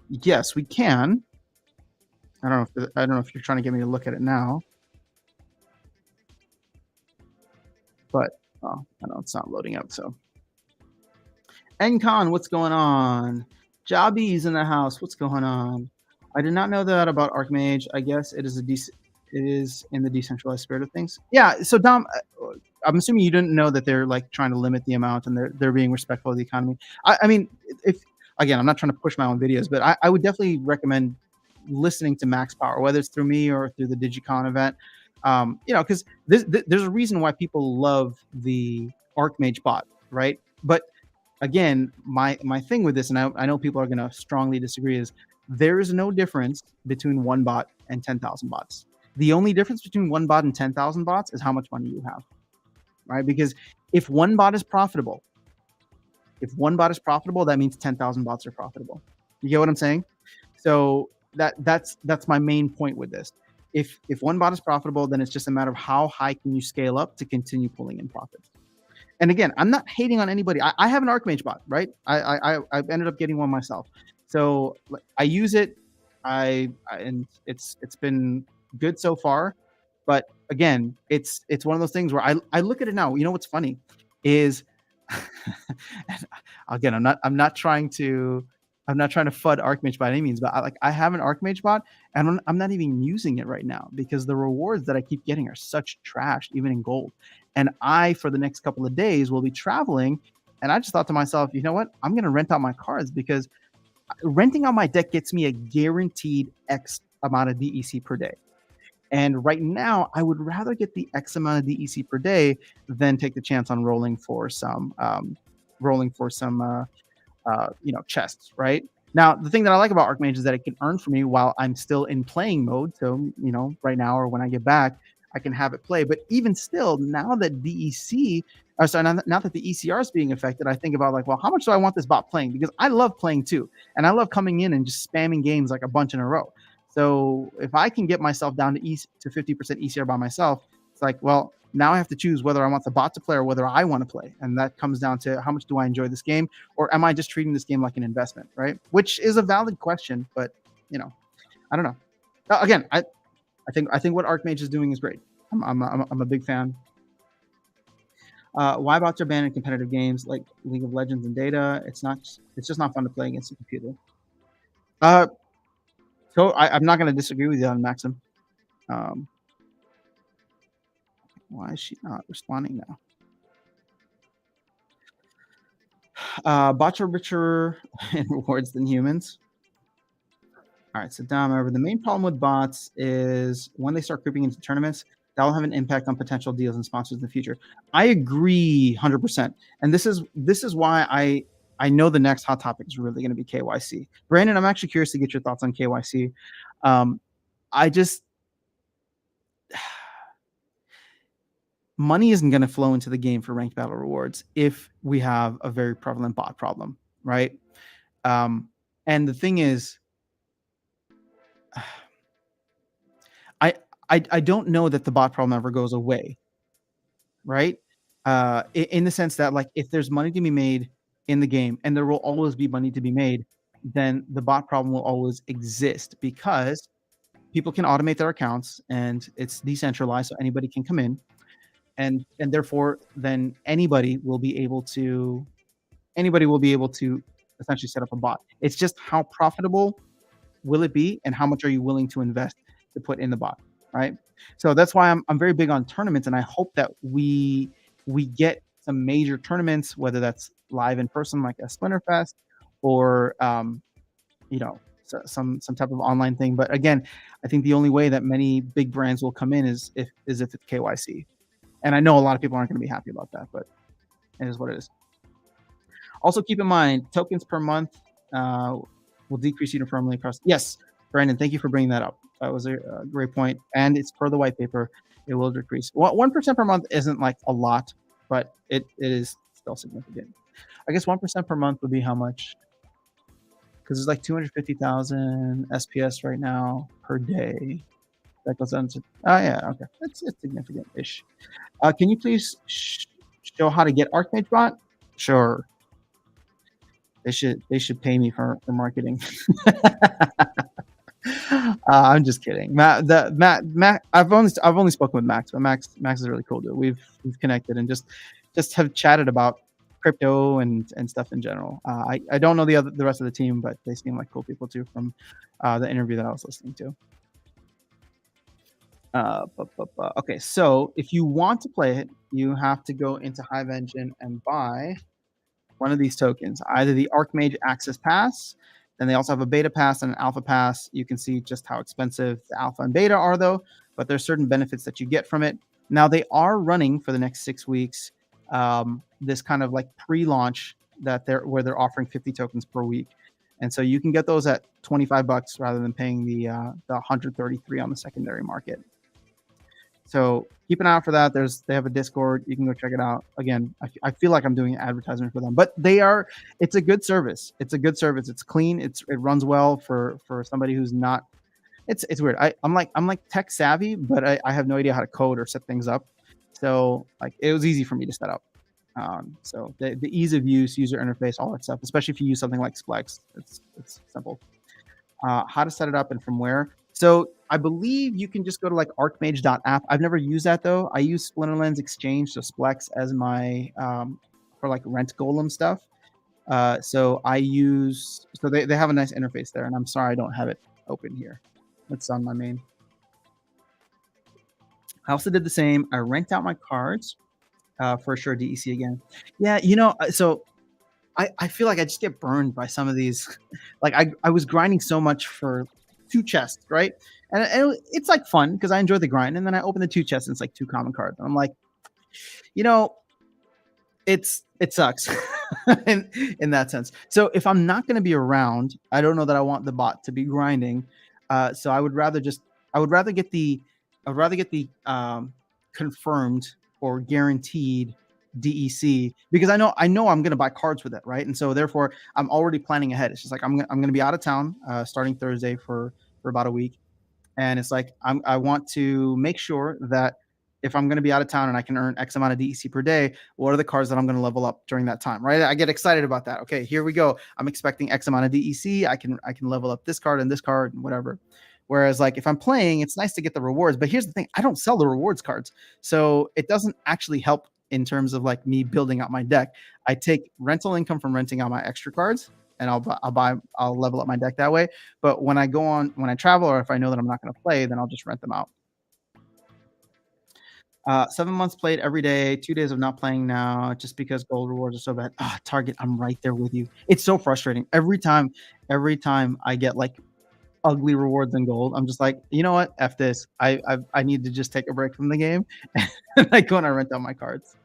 Yes, we can. I don't know if you're trying to get me to look at it now, but I know it's not loading up. So, Encon, what's going on? Jobby's in the house. What's going on? I did not know that about Archmage. I guess it is it is in the decentralized spirit of things. Yeah. So Dom, I'm assuming you didn't know that they're like trying to limit the amount and they're being respectful of the economy. I mean, if again, I'm not trying to push my own videos, but I would definitely recommend listening to Max Power, whether it's through me or through the DigiCon event. Because there's a reason why people love the Archmage bot, right? But again, my thing with this, and I know people are going to strongly disagree, is there is no difference between one bot and 10,000 bots. The only difference between one bot and 10,000 bots is how much money you have, right? Because if one bot is profitable, that means 10,000 bots are profitable. You get what I'm saying? So that's my main point with this. If one bot is profitable, then it's just a matter of how high can you scale up to continue pulling in profits. And again, I'm not hating on anybody. I have an Archmage bot, right? I ended up getting one myself, so I use it. And it's been good so far. But again, it's one of those things where I look at it now. You know what's funny is, again, I'm not trying to FUD Archmage by any means, but I have an Archmage bot and I'm not even using it right now because the rewards that I keep getting are such trash, even in gold. And for the next couple of days, will be traveling. And I just thought to myself, you know what? I'm going to rent out my cards because renting out my deck gets me a guaranteed X amount of DEC per day. And right now, I would rather get the X amount of DEC per day than take the chance on rolling for some chests, right? Now, the thing that I like about Archmage is that it can earn for me while I'm still in playing mode. So, right now or when I get back, I can have it play. But even still, now that now that the ECR is being affected, I think about how much do I want this bot playing? Because I love playing too. And I love coming in and just spamming games like a bunch in a row. So if I can get myself down to 50% ECR by myself, it's now I have to choose whether I want the bot to play or whether I want to play. And that comes down to how much do I enjoy this game, or am I just treating this game like an investment, right? Which is a valid question, but I don't know. Again, I think what Archmage is doing is great. I'm a big fan. Why bots are banned in competitive games like League of Legends and Data? It's just not fun to play against a computer. So I'm not going to disagree with you on Maxim. Why is she not responding now? Bots are richer in rewards than humans. All right, so Dom, the main problem with bots is when they start creeping into tournaments, that will have an impact on potential deals and sponsors in the future. I agree 100%. And this is why I know the next hot topic is really going to be KYC. Brandon, I'm actually curious to get your thoughts on KYC. Money isn't going to flow into the game for ranked battle rewards if we have a very prevalent bot problem, right? And the thing is, I don't know that the bot problem ever goes away, right? In the sense that if there's money to be made in the game, and there will always be money to be made, then the bot problem will always exist because people can automate their accounts, and it's decentralized, so anybody can come in, and therefore then anybody will be able to essentially set up a bot. It's just how profitable will it be, and how much are you willing to invest to put in the bot, right? So that's why I'm very big on tournaments, and I hope that we get some major tournaments, whether that's live in person like a Splinterfest, or some type of online thing. But again, I think the only way that many big brands will come in is if it's KYC. And I know a lot of people aren't going to be happy about that, but it is what it is. Also, keep in mind, tokens per month will decrease uniformly across. Yes, Brandon, thank you for bringing that up. That was a great point, and it's per the white paper. It will decrease. 1% per month isn't like a lot, but it is still significant. I guess 1% per month would be how much? Because it's like 250,000 SPS right now per day. That goes down to, oh yeah, okay, it's significant-ish. Can you please show how to get Archmage bot? Sure. They should pay me for marketing. I'm just kidding. Matt, I've only spoken with Max, but Max is a really cool dude. We've connected and just have chatted about crypto and stuff in general. I don't know the rest of the team, but they seem like cool people too from the interview that I was listening to. Okay, so if you want to play it, you have to go into Hive Engine and buy one of these tokens, either the Archmage Access Pass. Then they also have a Beta Pass and an Alpha Pass. You can see just how expensive the Alpha and Beta are, though, but there's certain benefits that you get from it. Now, they are running for the next 6 weeks this kind of like pre-launch where they're offering 50 tokens per week. And so you can get those at $25 rather than paying the 133 on the secondary market. So keep an eye out for that. They have a Discord. You can go check it out. Again, I feel like I'm doing an advertisement for them, but it's a good service. It's a good service. It's clean. It runs well for somebody who's not. It's weird. I'm like tech savvy, but I have no idea how to code or set things up. So like it was easy for me to set up. So the ease of use, user interface, all that stuff, especially if you use something like Splex, it's simple. How to set it up and from where. So I believe you can just go to like archmage.app. I've never used that though. I use Splinterlands Exchange, so Splex, as my for like rent golem stuff. So they have a nice interface there, and I'm sorry I don't have it open here. It's on my main. I also did the same. I ranked out my cards for sure. DEC again. Yeah, so I feel like I just get burned by some of these. Like I was grinding so much for 2 chests, right? And it's like fun because I enjoy the grind. And then I open the 2 chests and it's like 2 common cards. And I'm like, it sucks in that sense. So if I'm not going to be around, I don't know that I want the bot to be grinding. So I would rather get the confirmed or guaranteed DEC, because I know I'm going to buy cards with it, right? And so therefore I'm already planning ahead. It's just like I'm going to be out of town starting Thursday for about a week, and it's like I want to make sure that if I'm going to be out of town and I can earn X amount of DEC per day, what are the cards that I'm going to level up during that time, right? I get excited about that. Okay, here we go. I'm expecting X amount of DEC. I can level up this card and whatever. Whereas like if I'm playing, it's nice to get the rewards, but here's the thing, I don't sell the rewards cards. So it doesn't actually help in terms of like me building out my deck. I take rental income from renting out my extra cards, and I'll level up my deck that way. But when I travel, or if I know that I'm not going to play, then I'll just rent them out. 7 months played every day, 2 days of not playing now, just because gold rewards are so bad. Target, I'm right there with you. It's so frustrating. Every time I get like ugly rewards in gold, I'm just like, you know what? F this. I need to just take a break from the game. And I go and I rent out my cards.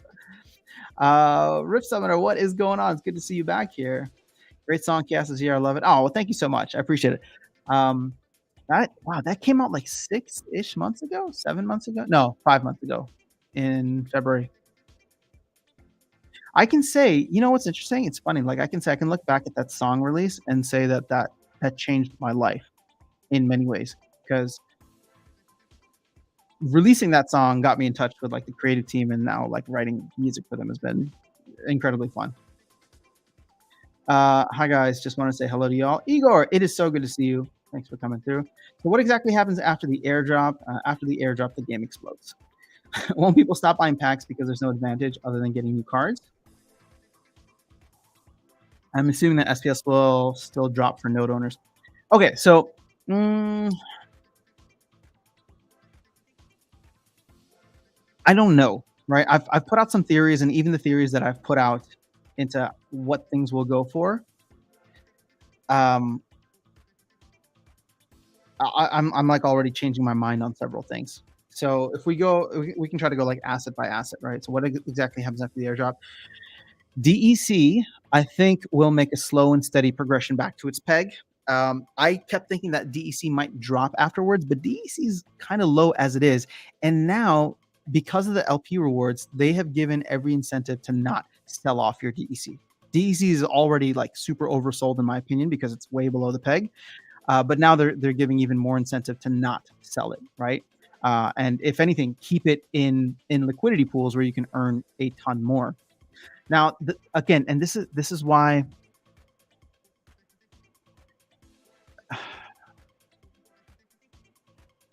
Rift Summoner, what is going on? It's good to see you back here. Great song cast is here. I love it. Oh, well, thank you so much. I appreciate it. That came out like 6-ish months ago, 7 months ago. No, 5 months ago in February. I can say, what's interesting? It's funny. Like I can look back at that song release and say that changed my life in many ways, because releasing that song got me in touch with like the creative team, and now like writing music for them has been incredibly fun. Hi guys, just want to say hello to y'all. Igor, it is so good to see you. Thanks for coming through. So what exactly happens after the airdrop? After the airdrop, the game explodes. Won't people stop buying packs because there's no advantage other than getting new cards? I'm assuming that SPS will still drop for node owners. Okay, so mm, I don't know, right? I've put out some theories, and even the theories that I've put out into what things will go for. Um, I'm like already changing my mind on several things. So if we go, we can try to go like asset by asset, right? So what exactly happens after the airdrop? DEC, I think, will make a slow and steady progression back to its peg. I kept thinking that DEC might drop afterwards, but DEC is kind of low as it is. And now, because of the LP rewards, they have given every incentive to not sell off your DEC. DEC is already like super oversold in my opinion because it's way below the peg. But now they're giving even more incentive to not sell it, right? And if anything, keep it in liquidity pools where you can earn a ton more. Now, again, and this is why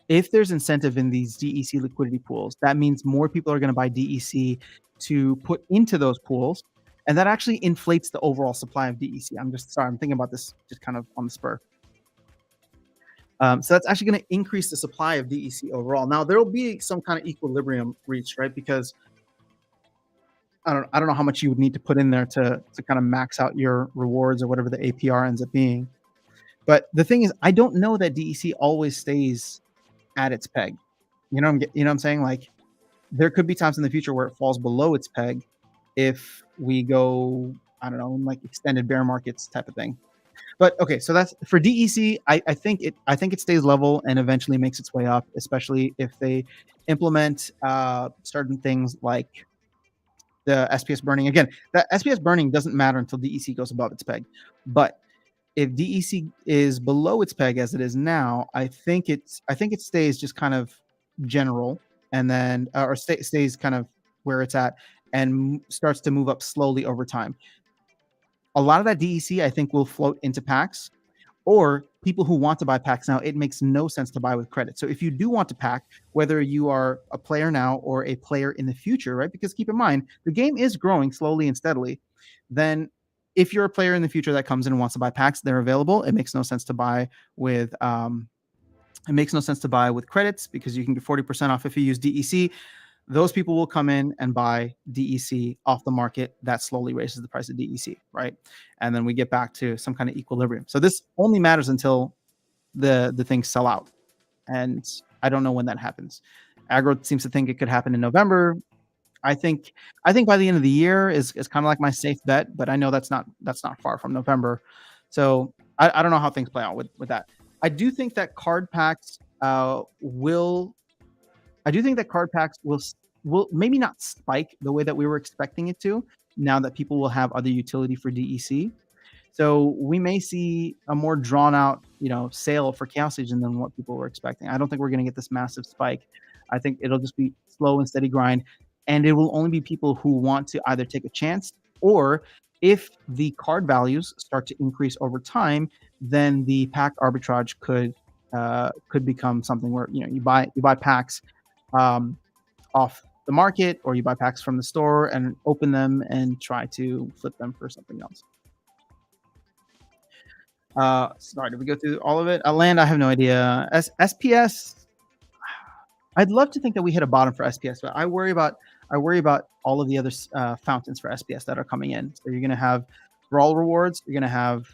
if there's incentive in these DEC liquidity pools, that means more people are going to buy DEC to put into those pools, and that actually inflates the overall supply of DEC. I'm thinking about this just kind of on the spur. So that's actually going to increase the supply of DEC overall. Now there will be some kind of equilibrium reached, right? Because I don't know how much you would need to put in there to kind of max out your rewards or whatever the APR ends up being. But the thing is, I don't know that DEC always stays at its peg. You know what I'm saying? Like there could be times in the future where it falls below its peg if we go, I don't know, like extended bear markets type of thing. But okay, so that's for DEC. I think it stays level and eventually makes its way up, especially if they implement certain things like the SPS burning. Again, that SPS burning doesn't matter until DEC goes above its peg. But if DEC is below its peg as it is now, I think it stays just kind of general, and then stays kind of where it's at and starts to move up slowly over time. A lot of that DEC I think will float into packs, or people who want to buy packs now. It makes no sense to buy with credit. So if you do want to pack, whether you are a player now or a player in the future, right? Because keep in mind, the game is growing slowly and steadily. Then if you're a player in the future that comes in and wants to buy packs, they're available. It makes no sense to buy with credits because you can get 40% off if you use DEC. Those people will come in and buy DEC off the market. That slowly raises the price of DEC, right? And then we get back to some kind of equilibrium. So this only matters until the things sell out, and I don't know when that happens. Aggro seems to think it could happen in November. I think by the end of the year is kind of like my safe bet, but I know that's not far from November. So I don't know how things play out with that. I do think that card packs will maybe not spike the way that we were expecting it to, now that people will have other utility for DEC. So we may see a more drawn out, sale for Chaos Legion than what people were expecting. I don't think we're going to get this massive spike. I think it'll just be slow and steady grind, and it will only be people who want to either take a chance, or if the card values start to increase over time, then the pack arbitrage could become something where you buy packs off the market, or you buy packs from the store and open them and try to flip them for something else. Sorry, did we go through all of it? Land, I have no idea. SPS, I'd love to think that we hit a bottom for SPS, but I worry about all of the other fountains for SPS that are coming in. So you're going to have Brawl rewards, you're going to have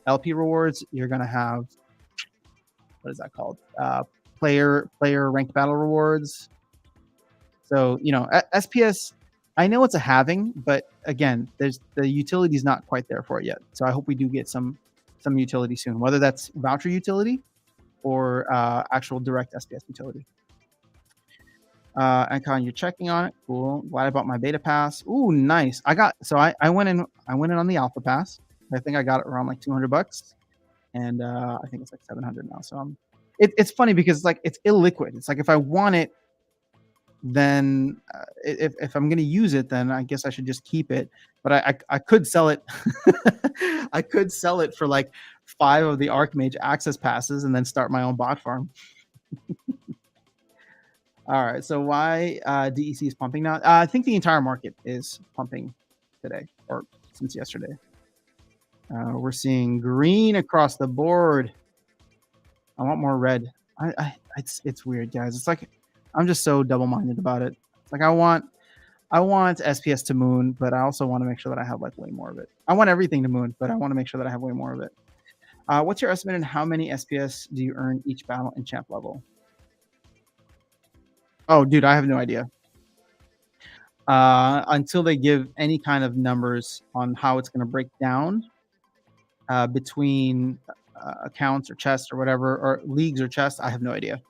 LP rewards, you're going to have, what is that called? Player ranked battle rewards. So SPS, I know it's a halving, but again, the utility is not quite there for it yet. So I hope we do get some utility soon, whether that's voucher utility or actual direct SPS utility. Ancon, you're checking on it. Cool. Glad I bought my beta pass. Ooh, nice. I went in on the alpha pass. I think I got it around like $200, and I think it's like 700 now. So it's funny because it's illiquid. It's like if I want it, then if I'm going to use it, then I guess I should just keep it. But I could sell it. I could sell it for like 5 of the Archmage access passes and then start my own bot farm. All right, so why DEC is pumping now? I think the entire market is pumping today, or since yesterday. We're seeing green across the board. I want more red. It's weird, guys. It's like I'm just so double-minded about it. It's like I want SPS to moon, but I also want to make sure that I have like way more of it. I want everything to moon, but I want to make sure that I have way more of it. What's your estimate on how many SPS do you earn each battle in champ level? Oh, dude, I have no idea. Until they give any kind of numbers on how it's going to break down between accounts or chests or whatever, or leagues or chests, I have no idea.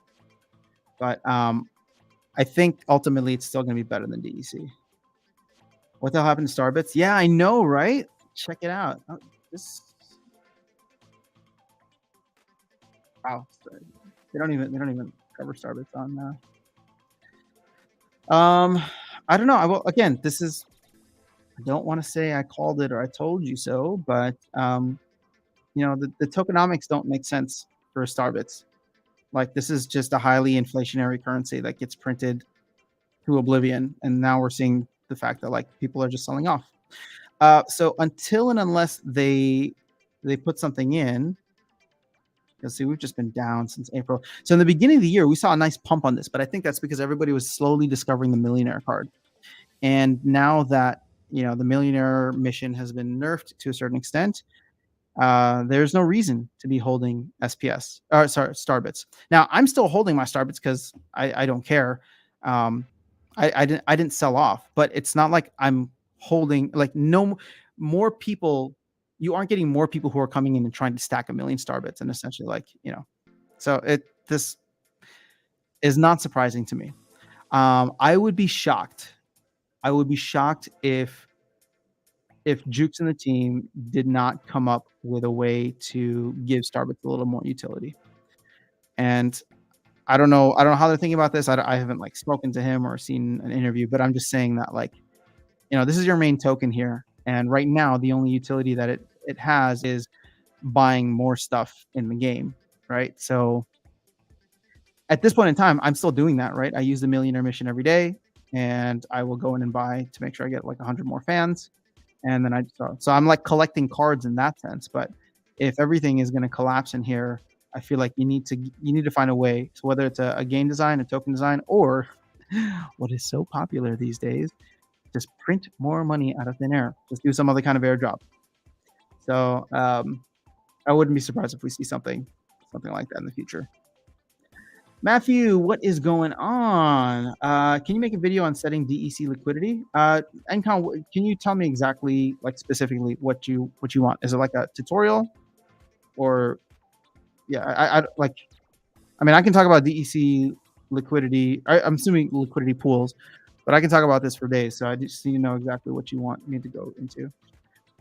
But I think ultimately it's still going to be better than DEC. What the hell happened to Starbits? Yeah, I know, right? Check it out. Oh, this. Wow, they don't even cover Starbits on. I don't know. Again, this is. I don't want to say I called it or I told you so, but the tokenomics don't make sense for Starbits. Like this is just a highly inflationary currency that gets printed to oblivion, and now we're seeing the fact that like people are just selling off. So until and unless they put something in, you'll see we've just been down since April. So in the beginning of the year, we saw a nice pump on this, but I think that's because everybody was slowly discovering the millionaire card. And now that the millionaire mission has been nerfed to a certain extent, there's no reason to be holding SPS or sorry, Starbits. Now I'm still holding my Starbits because I don't care. I didn't sell off, but it's not like I'm holding like no more people. You aren't getting more people who are coming in and trying to stack 1 million Starbits and essentially like so this is not surprising to me. I would be shocked. I would be shocked if Jukes and the team did not come up with a way to give Starbits a little more utility. And I don't know how they're thinking about this. I haven't like spoken to him or seen an interview, but I'm just saying that like, this is your main token here. And right now, the only utility that it has is buying more stuff in the game, right? So at this point in time, I'm still doing that, right? I use the millionaire mission every day, and I will go in and buy to make sure I get like 100 more fans. And then so I'm like collecting cards in that sense. But if everything is going to collapse in here, I feel like you need to find a way. So whether it's a game design, a token design, or what is so popular these days, just print more money out of thin air. Just do some other kind of airdrop. So I wouldn't be surprised if we see something like that in the future. Matthew, what is going on? Can you make a video on setting DEC liquidity? Encon, can you tell me exactly, like specifically, what you want? Is it like a tutorial, or yeah? I mean, I can talk about DEC liquidity. I'm assuming liquidity pools, but I can talk about this for days. So I just need to know exactly what you want me to go into.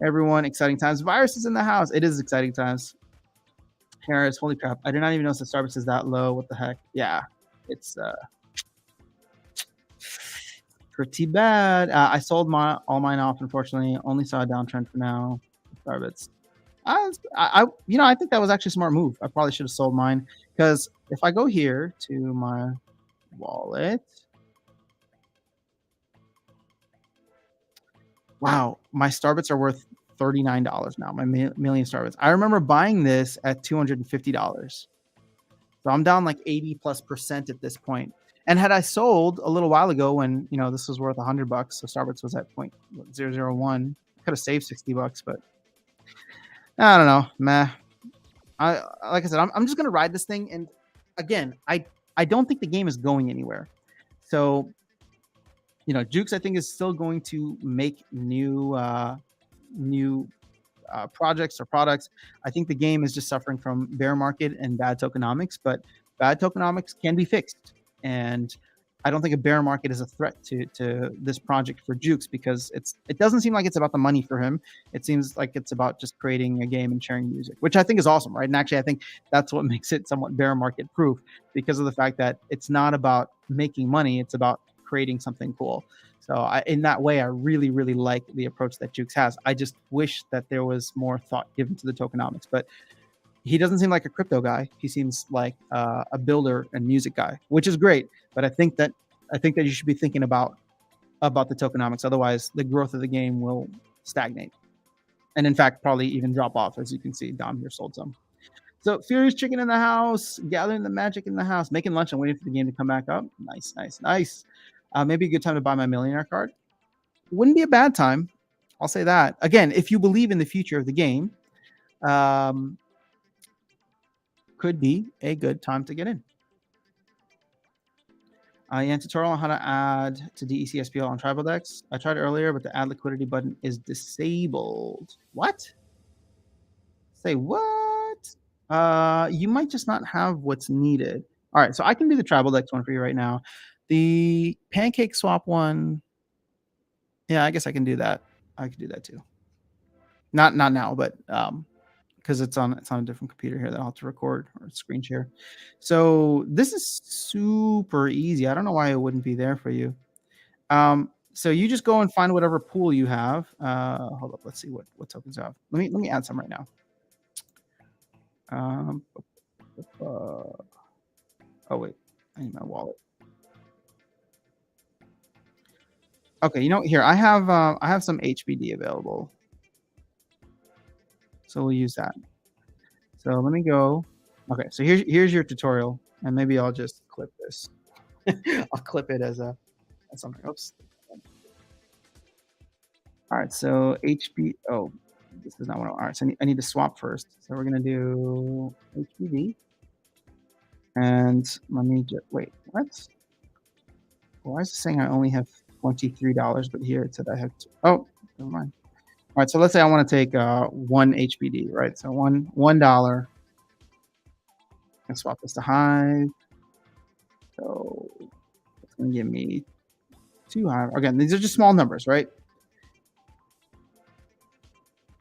Everyone, exciting times. Virus is in the house. It is exciting times. Harris, holy crap. I did not even know the Starbucks is that low. What the heck? Yeah, it's pretty bad. I sold all mine off, unfortunately. Only saw a downtrend for now. Starbucks. I think that was actually a smart move. I probably should have sold mine, because if I go here to my wallet, wow, my Starbits are worth $39 now. My million Starbits. I remember buying this at $250. So I'm down like 80+% at this point. And had I sold a little while ago when this was worth $100, so Starbits was at 0.001, could have saved $60, but I don't know. Meh. Like I said, I'm just gonna ride this thing. And again, I don't think the game is going anywhere. So Jukes, I think, is still going to make new projects or products. I think the game is just suffering from bear market and bad tokenomics, but bad tokenomics can be fixed. And I don't think a bear market is a threat to this project for Jukes, because it doesn't seem like it's about the money for him. It seems like it's about just creating a game and sharing music, which I think is awesome, right? And actually, I think that's what makes it somewhat bear market proof, because of the fact that it's not about making money, it's about creating something cool. So in that way, I really, really like the approach that Jukes has. I just wish that there was more thought given to the tokenomics. But He doesn't seem like a crypto guy. He seems like a builder and music guy, which is great. But I think that you should be thinking about the tokenomics. Otherwise, the growth of the game will stagnate, and in fact, probably even drop off. As you can see, Dom here sold some. So Furious Chicken in the house, gathering the magic in the house, making lunch and waiting for the game to come back up. Nice, nice, nice. Maybe a good time to buy my millionaire card. Wouldn't be a bad time. I'll say that. Again, if you believe in the future of the game, could be a good time to get in. Yeah, tutorial on how to add to DEC SPL on tribal decks. I tried earlier, but the add liquidity button is disabled. What? Say what? You might just not have what's needed. All right, so I can do the tribal decks one for you right now. The pancake swap one. Yeah, I guess I can do that. I can do that too. Not now, but because it's on a different computer here that I'll have to record or screen share. So this is super easy. I don't know why it wouldn't be there for you. So you just go and find whatever pool you have. Hold up, let's see what tokens you have. Let me add some right now. Oh wait, I need my wallet. Okay, you know, here I have some HBD available, so we'll use that. So let me go. Okay, so here's your tutorial, and maybe I'll just clip this. I'll clip it as something. Oops. All right, so HB. Oh, this is not what. All right, so I need to swap first. So we're gonna do HBD, and let me just wait. What? Why is it saying I only have $23? But here it said I have. Oh, never mind. All right, so let's say I want to take one HBD, right? So $1. And swap this to Hive. So it's going to give me 2 Hive. Again, these are just small numbers, right?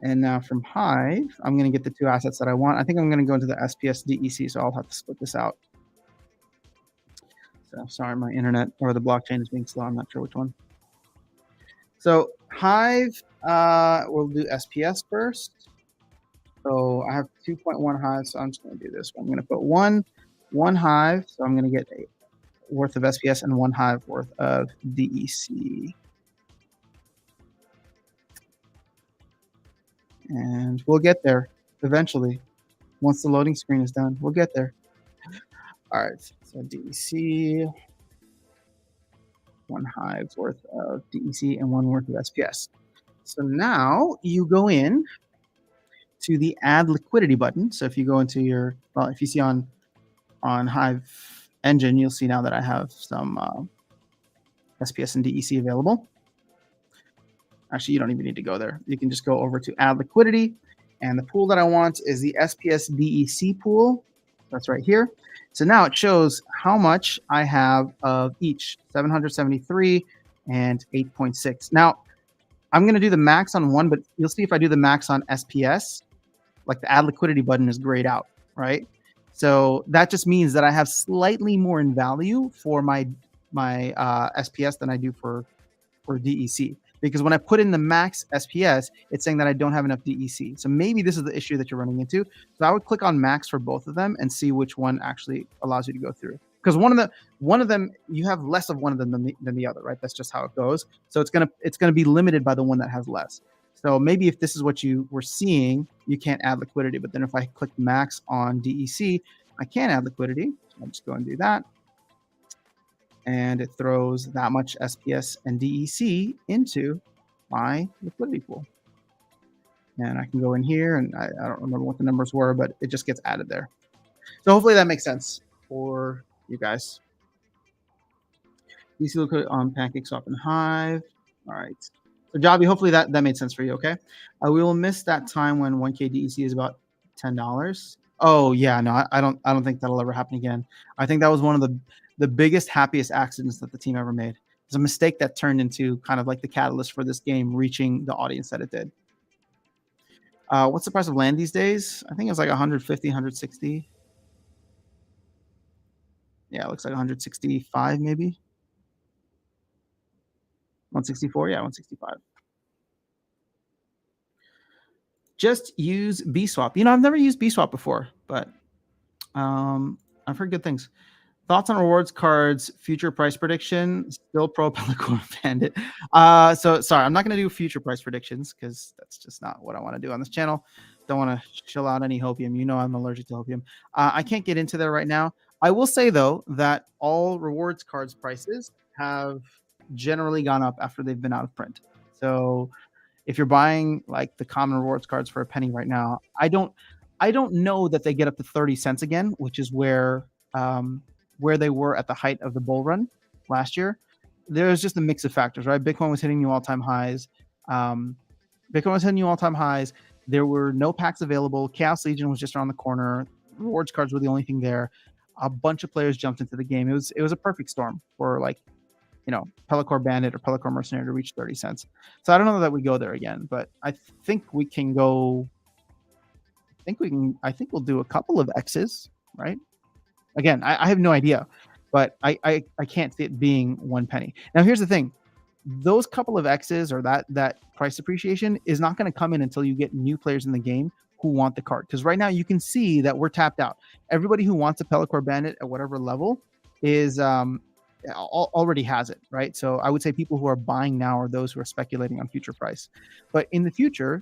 And now from Hive, I'm going to get the 2 assets that I want. I think I'm going to go into the SPS DEC, so I'll have to split this out. So sorry, my internet or the blockchain is being slow. I'm not sure which one. So Hive, we'll do SPS first. So I have 2.1 Hive, so I'm just going to do this. I'm going to put one Hive, so I'm going to get a worth of SPS and 1 Hive worth of DEC. And we'll get there eventually. Once the loading screen is done, we'll get there. All right, so DEC, 1 Hive worth of DEC and 1 worth of SPS. So now you go in to the add liquidity button. So if you go into your, well, if you see on Hive Engine, you'll see now that I have some SPS and DEC available. Actually, you don't even need to go there. You can just go over to add liquidity, and the pool that I want is the SPS DEC pool. That's right here. So now it shows how much I have of each, 773 and 8.6. Now, I'm going to do the max on one, but you'll see if I do the max on SPS, like the add liquidity button is grayed out, right? So that just means that I have slightly more in value for my SPS than I do for DEC. Because when I put in the max SPS, it's saying that I don't have enough DEC. So maybe this is the issue that you're running into. So I would click on max for both of them and see which one actually allows you to go through. Because one of them, you have less of one of them than the other, right? That's just how it goes. So it's gonna be limited by the one that has less. So maybe if this is what you were seeing, you can't add liquidity. But then if I click max on DEC, I can add liquidity. So I'll just go and do that. And it throws that much SPS and DEC into my liquidity pool. And I can go in here, and I don't remember what the numbers were, but it just gets added there. So hopefully that makes sense for you guys. DC liquidity on Pancake Swap and Hive. All right. So Javi, hopefully that made sense for you, okay? We will miss that time when 1K DEC is about $10. Oh yeah, no, I don't think that'll ever happen again. I think that was one of the biggest, happiest accidents that the team ever made. It's a mistake that turned into kind of like the catalyst for this game reaching the audience that it did. What's the price of land these days? I think it was like 150, 160. Yeah, it looks like 165 maybe. 164, yeah, 165. Just use BSwap. You know, I've never used BSwap before, but I've heard good things. Thoughts on rewards cards, future price prediction, still pro Pelicorn Bandit. So sorry, I'm not going to do future price predictions because that's just not what I want to do on this channel. Don't want to chill out any hopium. You know I'm allergic to hopium. I can't get into there right now. I will say, though, that all rewards cards prices have generally gone up after they've been out of print. So if you're buying like the common rewards cards for a penny right now, I don't know that they get up to 30 cents again, which is where they were at the height of the bull run last year. There's just a mix of factors, right? Bitcoin was hitting new all-time highs. There were no packs available. Chaos Legion was just around the corner. Rewards cards were the only thing there. A bunch of players jumped into the game. It was a perfect storm for, like, you know, Pelicorn Bandit or Pelicorn Mercenary to reach 30 cents. So I don't know that we go there again, but I think we can go. I think we'll do a couple of X's, right? Again, I have no idea, but I can't see it being 1 penny. Now, here's the thing. Those couple of X's or that price appreciation is not going to come in until you get new players in the game who want the card. Because right now you can see that we're tapped out. Everybody who wants a Pelicorn Bandit at whatever level is already has it, right? So I would say people who are buying now are those who are speculating on future price. But in the future,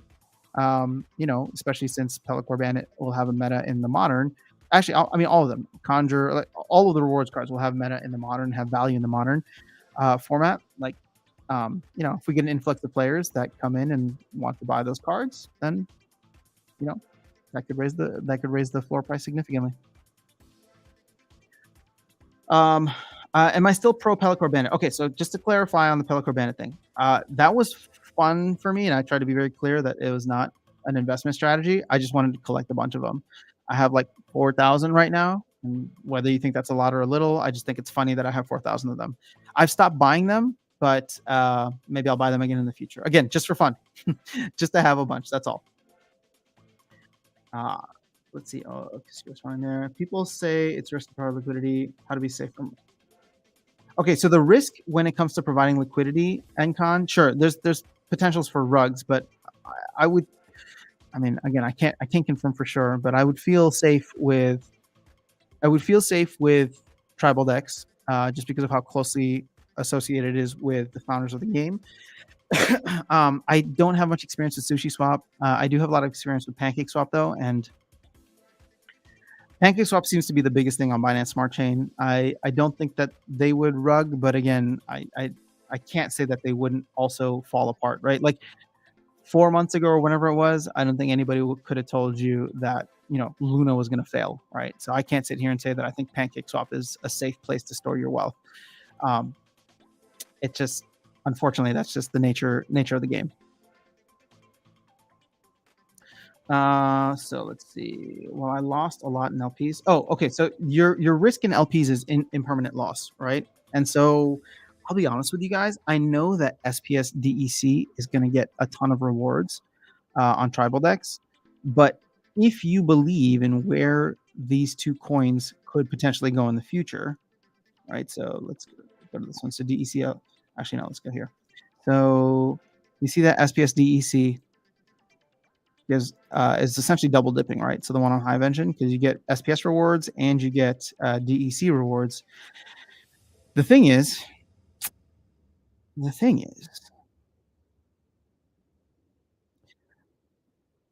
you know, especially since Pelicorn Bandit will have a meta in the modern. Actually, I mean, all of them. Conjure, like, all of the rewards cards will have meta in the modern, have value in the modern format. Like, you know, if we get an influx of players that come in and want to buy those cards, then, you know, that could raise the floor price significantly. Am I still pro Pelicorn Bandit? Okay, so just to clarify on the Pelicorn Bandit thing, that was fun for me, and I tried to be very clear that it was not an investment strategy. I just wanted to collect a bunch of them. I have like 4,000 right now, and whether you think that's a lot or a little, I just think it's funny that I have 4,000 of them. I've stopped buying them, but maybe I'll buy them again in the future. Again, just for fun, just to have a bunch. That's all. Let's see. Oh, okay, fine there. People say it's risk to power liquidity. How to be safe from? Okay, so the risk when it comes to providing liquidity, Encon, sure, there's potentials for rugs, but I would. I mean, again, I can't confirm for sure, but I would feel safe with tribal decks, just because of how closely associated it is with the founders of the game. I don't have much experience with Sushi Swap. I do have a lot of experience with Pancake Swap, though, and Pancake Swap seems to be the biggest thing on Binance Smart Chain. I don't think that they would rug, but again, I can't say that they wouldn't also fall apart, right? Like 4 months ago or whenever it was, I don't think anybody could have told you that, you know, Luna was going to fail, right? So I can't sit here and say that I think Pancake Swap is a safe place to store your wealth. It just, unfortunately, that's just the nature of the game. So let's see. Well, I lost a lot in LPs. Oh, okay. So your risk in LPs is impermanent loss, right? And so I'll be honest with you guys. I know that SPS DEC is going to get a ton of rewards on tribal decks, but if you believe in where these two coins could potentially go in the future, right? So let's go to this one. So DEC. Actually, no. Let's go here. So you see that SPS DEC is essentially double dipping, right? So the one on Hive Engine, because you get SPS rewards and you get DEC rewards. The thing is,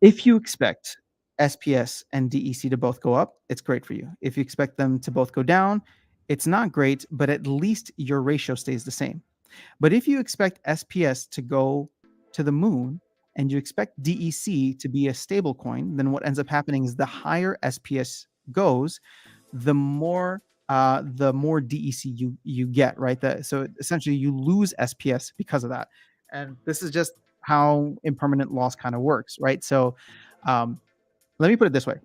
if you expect SPS and DEC to both go up, it's great for you. If you expect them to both go down, it's not great, but at least your ratio stays the same. But if you expect SPS to go to the moon and you expect DEC to be a stable coin, then what ends up happening is the higher SPS goes, the more DEC you get, right? So essentially you lose SPS because of that. And this is just how impermanent loss kind of works, right? So let me put it this way.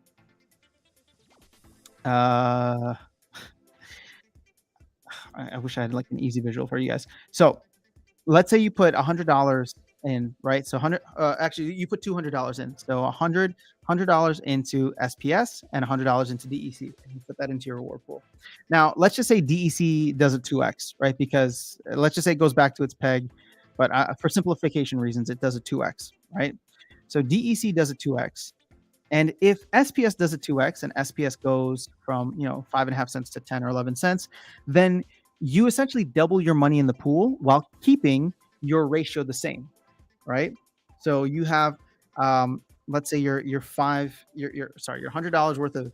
I wish I had like an easy visual for you guys. So let's say you put $100 in, right? So actually you put $200 in. So $100 into SPS and $100 into DEC. And you put that into your reward pool. Now, let's just say DEC does a 2x, right? Because let's just say it goes back to its peg, but for simplification reasons, it does a 2x, right? So DEC does it 2x. And if SPS does it 2x and SPS goes from 5.5 cents to 10 or 11 cents, then you essentially double your money in the pool while keeping your ratio the same, right? So you have, let's say your $100 worth of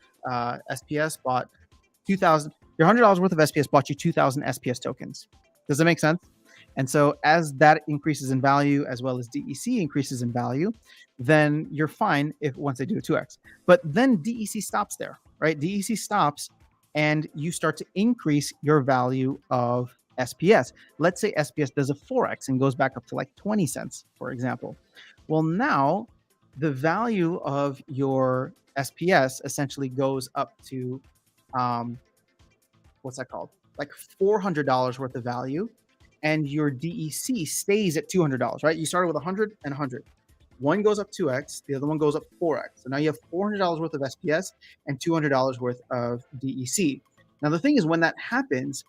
SPS bought 2,000. Your $100 worth of SPS bought you 2,000 SPS tokens. Does that make sense? And so as that increases in value, as well as DEC increases in value, then you're fine if once they do a 2x. But then DEC stops there, right? DEC stops and you start to increase your value of SPS. Let's say SPS does a 4x and goes back up to like 20 cents, for example. Well, now the value of your SPS essentially goes up to, what's that called? Like $400 worth of value, and your DEC stays at $200, right? You started with 100 and 100. One goes up 2x, the other one goes up 4x. So now you have $400 worth of SPS and $200 worth of DEC. Now the thing is, when that happens,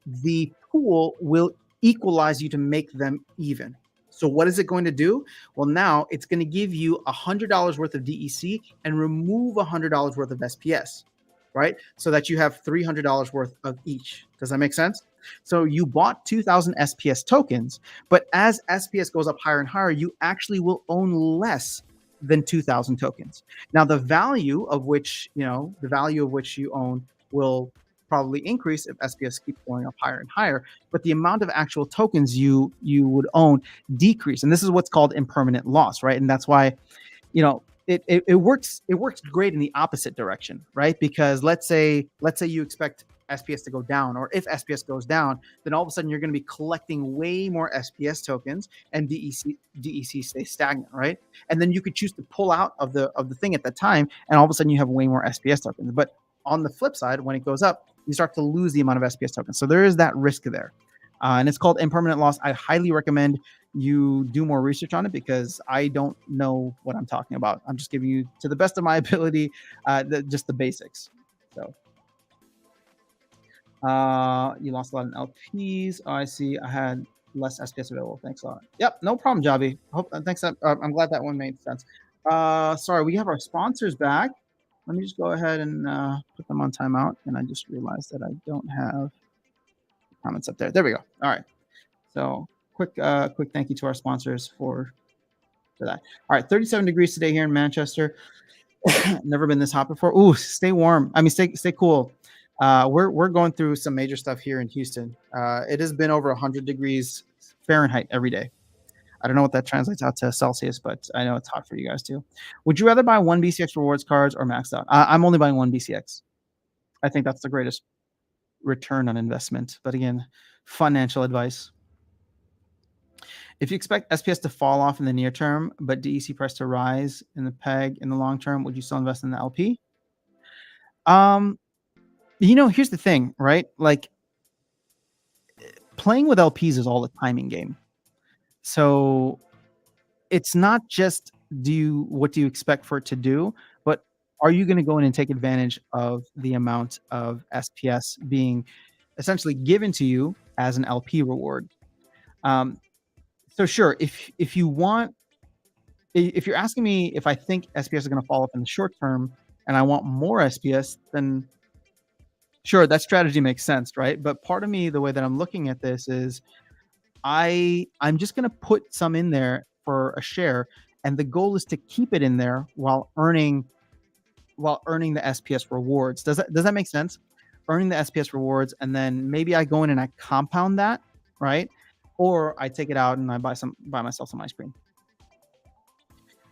the pool will equalize you to make them even. So what is it going to do? Well, now it's going to give you $100 worth of DEC and remove $100 worth of SPS, right? So that you have $300 worth of each. Does that make sense? So you bought 2,000 SPS tokens, but as SPS goes up higher and higher, you actually will own less than 2,000 tokens. Now, the value of which you own will probably increase if SPS keeps going up higher and higher, but the amount of actual tokens you would own decrease. And this is what's called impermanent loss, right? And that's why, it works great in the opposite direction, right? Because let's say you expect SPS to go down, or if SPS goes down, then all of a sudden you're going to be collecting way more SPS tokens, and DEC stays stagnant, right? And then you could choose to pull out of the thing at that time, and all of a sudden you have way more SPS tokens. But on the flip side, when it goes up, you start to lose the amount of SPS tokens. So there is that risk there, and it's called impermanent loss. I highly recommend you do more research on it, because I don't know what I'm talking about. I'm just giving you, to the best of my ability, just the basics. So. You lost a lot in LPs. Oh, I see. I had less SPS available. Thanks a lot. Yep, no problem, Javi. Thanks. I'm glad that one made sense. Sorry, we have our sponsors back. Let me just go ahead and put them on timeout. And I just realized that I don't have comments up there. There we go. All right. So quick thank you to our sponsors for that. All right, 37 degrees today here in Manchester. Never been this hot before. Ooh, stay warm. I mean, stay cool. We're going through some major stuff here in Houston. It has been over 100 degrees Fahrenheit every day. I don't know what that translates out to Celsius, but I know it's hot for you guys too. Would you rather buy one BCX rewards cards or maxed out? I'm only buying one BCX. I think that's the greatest return on investment. But again, financial advice. If you expect SPS to fall off in the near term, but DEC price to rise in the peg in the long term, would you still invest in the LP? Here's the thing, right? Like, playing with LPs is all a timing game. So it's not just what do you expect for it to do, but are you going to go in and take advantage of the amount of SPS being essentially given to you as an LP reward? So sure, if you're asking me if I think SPS is going to fall off in the short term and I want more SPS, then sure, that strategy makes sense, right? But part of me, the way that I'm looking at this is I'm just going to put some in there for a share, and the goal is to keep it in there while earning the SPS rewards. Does that make sense? Earning the SPS rewards, and then maybe I go in and I compound that, right? Or I take it out and I buy myself some ice cream.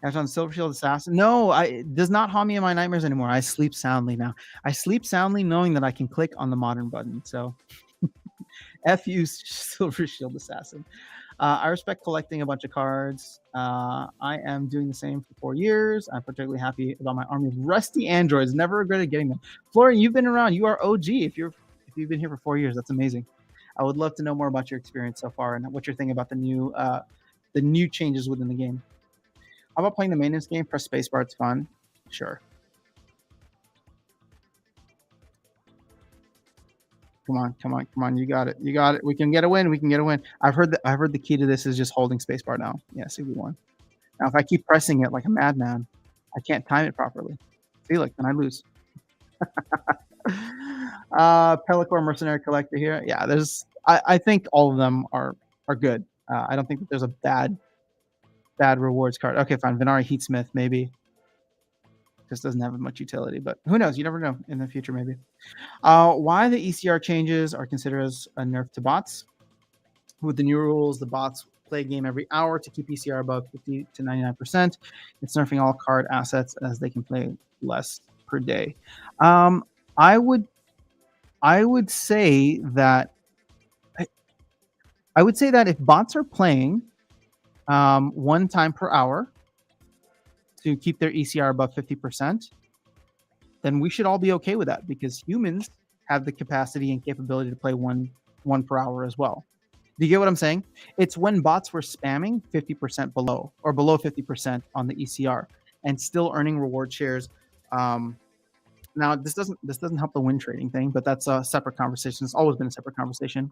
After on Silver Shield Assassin. No, it does not haunt me in my nightmares anymore. I sleep soundly now. I sleep soundly knowing that I can click on the modern button. So F you, Silver Shield Assassin. I respect collecting a bunch of cards. I am doing the same for 4 years. I'm particularly happy about my army of rusty androids. Never regretted getting them. Florian, you've been around. You are OG. If you've been here for 4 years, that's amazing. I would love to know more about your experience so far and what you're thinking about the new changes within the game. How about playing the maintenance game? Press spacebar. It's fun. Sure. Come on. You got it. We can get a win. I've heard the key to this is just holding spacebar now. Yeah, CB1. Now, if I keep pressing it like a madman, I can't time it properly. See, like, then I lose. Pelacor Mercenary Collector here. Yeah, I think all of them are good. I don't think that there's a bad rewards card. Okay, fine. Venari Heatsmith, maybe. Just doesn't have much utility, but who knows? You never know in the future, maybe. Why the ECR changes are considered as a nerf to bots. With the new rules, the bots play a game every hour to keep ECR above 50 to 99%. It's nerfing all card assets as they can play less per day. I would say that if bots are playing one time per hour to keep their ECR above 50%, then we should all be okay with that, because humans have the capacity and capability to play one per hour as well. Do you get what I'm saying? It's when bots were spamming 50% below or below 50% on the ECR and still earning reward shares. Now this doesn't help the win trading thing, but that's a separate conversation. It's always been a separate conversation.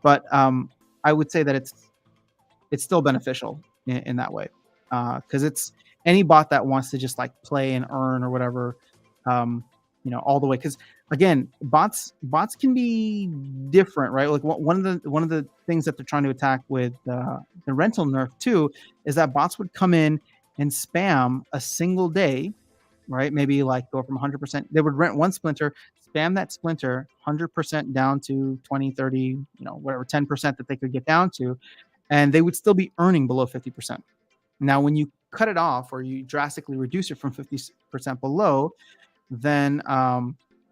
But I would say that it's still beneficial in that way, because it's any bot that wants to just like play and earn or whatever, all the way. Because again, bots can be different, right? Like one of the things that they're trying to attack with the rental nerf too is that bots would come in and spam a single day, right? Maybe like go from 100%. They would rent one splinter, spam that splinter 100% down to 20, 30, whatever 10% that they could get down to, and they would still be earning below 50%. Now, when you cut it off or you drastically reduce it from 50% below, then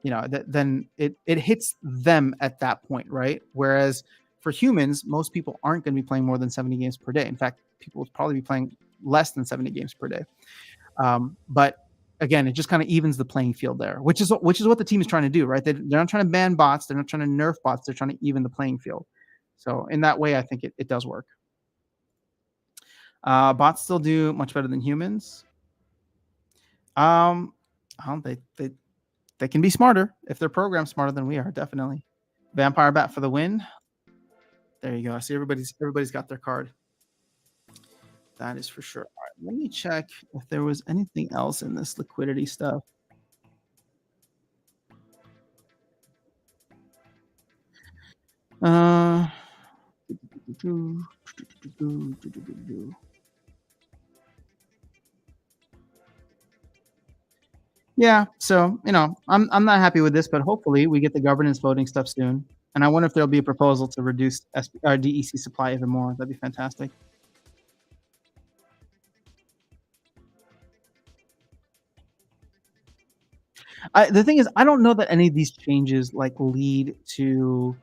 then it hits them at that point, right? Whereas for humans, most people aren't going to be playing more than 70 games per day. In fact, people would probably be playing less than 70 games per day. But again, it just kind of evens the playing field there, which is what the team is trying to do, right? They're not trying to ban bots. They're not trying to nerf bots. They're trying to even the playing field. So in that way, I think it does work. Bots still do much better than humans. They can be smarter if they're programmed smarter than we are, definitely. Vampire Bat for the win. There you go. I see everybody's got their card. That is for sure. All right, let me check if there was anything else in this liquidity stuff. Yeah, so I'm not happy with this, but hopefully we get the governance voting stuff soon. And I wonder if there'll be a proposal to reduce our DEC supply even more. That'd be fantastic. The thing is, I don't know that any of these changes like lead to,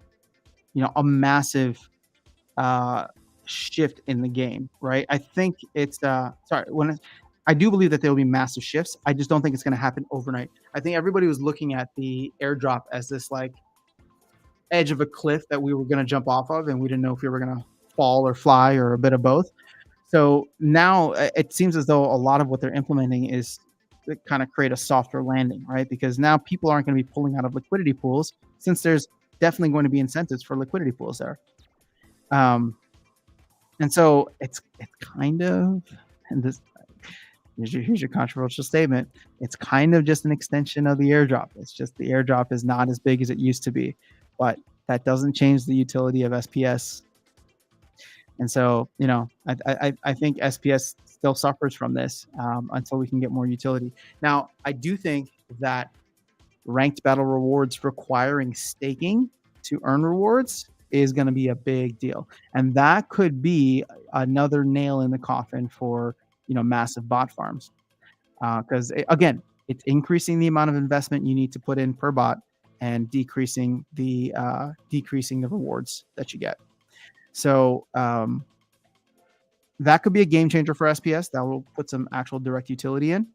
a massive shift in the game, right? I think it's I do believe that there will be massive shifts. I just don't think it's going to happen overnight. I think everybody was looking at the airdrop as this like edge of a cliff that we were going to jump off of, and we didn't know if we were going to fall or fly or a bit of both. So now it seems as though a lot of what they're implementing is to kind of create a softer landing, right? Because now people aren't going to be pulling out of liquidity pools, since there's definitely going to be incentives for liquidity pools there. And so it's kind of, and this here's your controversial statement. It's kind of just an extension of the airdrop. It's just the airdrop is not as big as it used to be, but that doesn't change the utility of SPS. And so, I think SPS still suffers from this until we can get more utility. Now, I do think that ranked battle rewards requiring staking to earn rewards is going to be a big deal. And that could be another nail in the coffin for, massive bot farms. Because again, it's increasing the amount of investment you need to put in per bot and decreasing the rewards that you get. So that could be a game changer for SPS. That will put some actual direct utility in.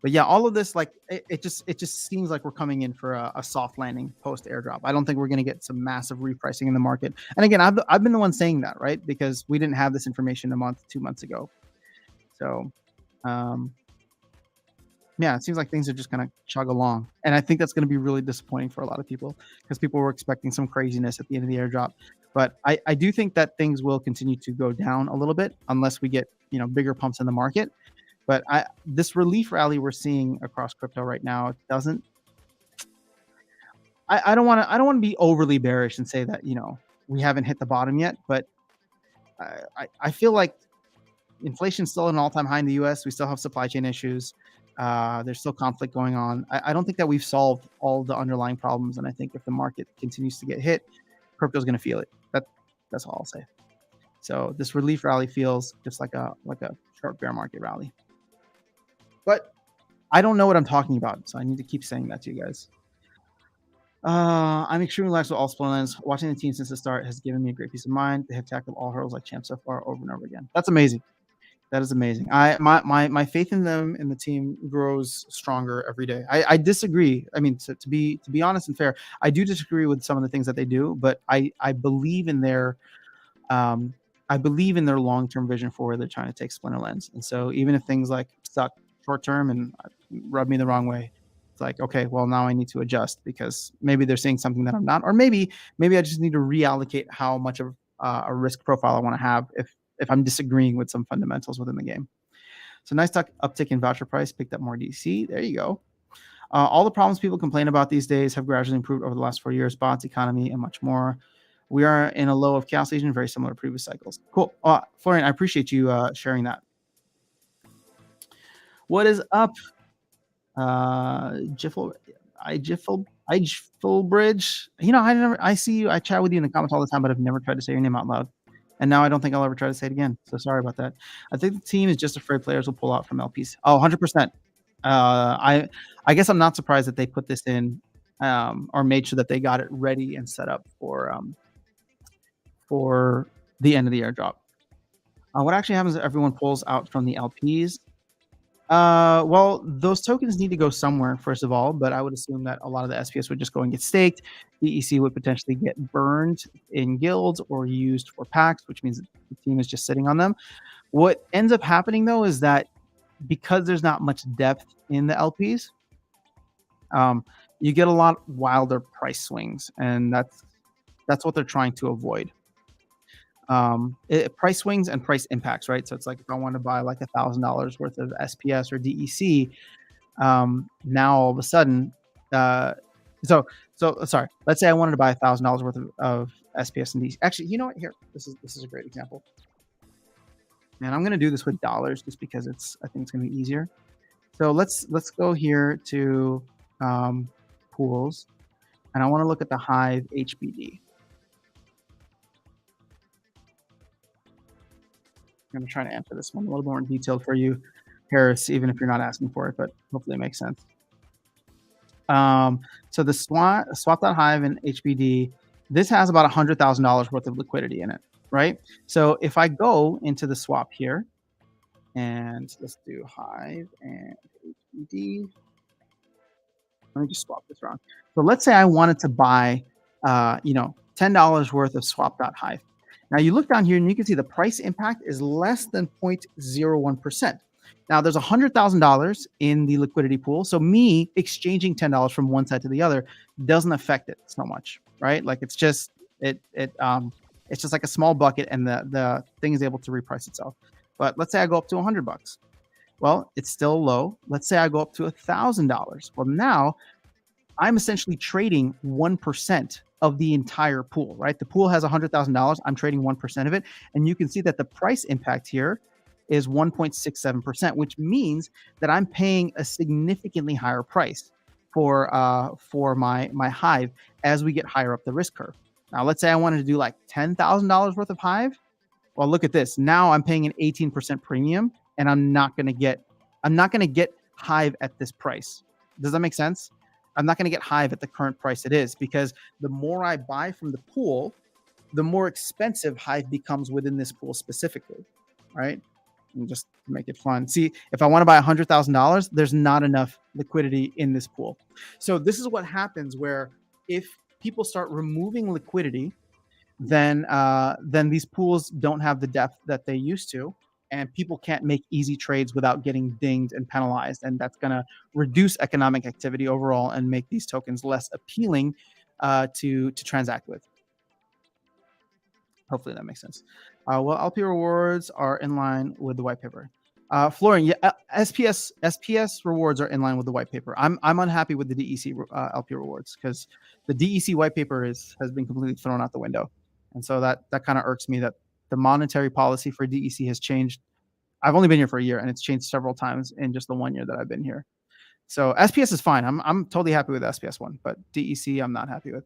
But yeah, all of this, like, it just seems like we're coming in for a soft landing post airdrop. I don't think we're going to get some massive repricing in the market. And again, I've been the one saying that, right? Because we didn't have this information a month, 2 months ago. So, yeah, it seems like things are just going to chug along. And I think that's going to be really disappointing for a lot of people, because people were expecting some craziness at the end of the airdrop. But I do think that things will continue to go down a little bit unless we get bigger pumps in the market. But this relief rally we're seeing across crypto right now doesn't. I don't want to be overly bearish and say that we haven't hit the bottom yet, but I feel like inflation's still at an all-time high in the U.S. We still have supply chain issues. There's still conflict going on. I don't think that we've solved all the underlying problems, and I think if the market continues to get hit, crypto's going to feel it. That's all I'll say. So this relief rally feels just like a short bear market rally. But I don't know what I'm talking about, so I need to keep saying that to you guys. I'm extremely relaxed with all Splinterlands. Watching the team since the start has given me a great peace of mind. They have tackled all hurdles like champs so far over and over again. That's amazing. That is amazing. My faith in them and the team grows stronger every day. I disagree. I mean, to be honest and fair, I do disagree with some of the things that they do, but I believe in their long-term vision for where they're trying to take Splinterlands. And so even if things like suck short term and rub me the wrong way, it's like, okay, well, now I need to adjust because maybe they're seeing something that I'm not, or maybe I just need to reallocate how much of a risk profile I want to have if I'm disagreeing with some fundamentals within the game. So nice uptick in voucher price, picked up more DC. There you go. All the problems people complain about these days have gradually improved over the last 4 years, bots, economy, and much more. We are in a low of Chaos Legion, very similar to previous cycles. Cool. Florian, I appreciate you sharing that. What is up? Jiffle Bridge. I see you. I chat with you in the comments all the time, but I've never tried to say your name out loud. And now I don't think I'll ever try to say it again. So sorry about that. I think the team is just afraid players will pull out from LPs. Oh, 100%. I guess I'm not surprised that they put this in or made sure that they got it ready and set up for the end of the airdrop. What actually happens if everyone pulls out from the LPs? Well, those tokens need to go somewhere, first of all, but I would assume that a lot of the SPS would just go and get staked. The EC would potentially get burned in guilds or used for packs, which means the team is just sitting on them. What ends up happening, though, is that because there's not much depth in the LPs, you get a lot wilder price swings, and that's what they're trying to avoid. Price swings and price impacts, right? So it's like if I want to buy like $1,000 worth of SPS or DEC, now all of a sudden, so sorry. Let's say I wanted to buy $1,000 worth of SPS and DEC. Actually, you know what? Here, this is a great example. And I'm gonna do this with dollars just because I think it's gonna be easier. So let's go here to pools, and I want to look at the Hive HBD. I'm going to try to answer this one a little more detailed for you, Harris, even if you're not asking for it, but hopefully it makes sense. So the swap.hive and HBD, this has about $100,000 worth of liquidity in it, right? So if I go into the swap here, and let's do Hive and HBD. Let me just swap this around. So let's say I wanted to buy, $10 worth of swap.hive. Now you look down here and you can see the price impact is less than 0.01%. Now there's $100,000 in the liquidity pool. So me exchanging $10 from one side to the other doesn't affect it so much, right? Like it's just like a small bucket and the thing is able to reprice itself. But let's say I go up to $100. Well, it's still low. Let's say I go up to $1,000. Well, now I'm essentially trading 1% of the entire pool, right? The pool has $100,000. I'm trading 1% of it. And you can see that the price impact here is 1.67%, which means that I'm paying a significantly higher price for my Hive as we get higher up the risk curve. Now, let's say I wanted to do like $10,000 worth of Hive. Well, look at this. Now I'm paying an 18% premium, and I'm not going to get Hive at this price. Does that make sense? I'm not going to get Hive at the current price it is, because the more I buy from the pool, the more expensive Hive becomes within this pool specifically, right? And just to make it fun. See, if I want to buy $100,000, there's not enough liquidity in this pool. So this is what happens where if people start removing liquidity, then these pools don't have the depth that they used to, and people can't make easy trades without getting dinged and penalized. And that's going to reduce economic activity overall and make these tokens less appealing to transact with. Hopefully that makes sense. Well, LP rewards are in line with the white paper. Florian, yeah, SPS rewards are in line with the white paper. I'm unhappy with the DEC LP rewards because the DEC white paper has been completely thrown out the window, and so that kind of irks me that the monetary policy for DEC has changed. I've only been here for a year, and it's changed several times in just the 1 year that I've been here. So SPS is fine. I'm totally happy with SPS one, but DEC I'm not happy with.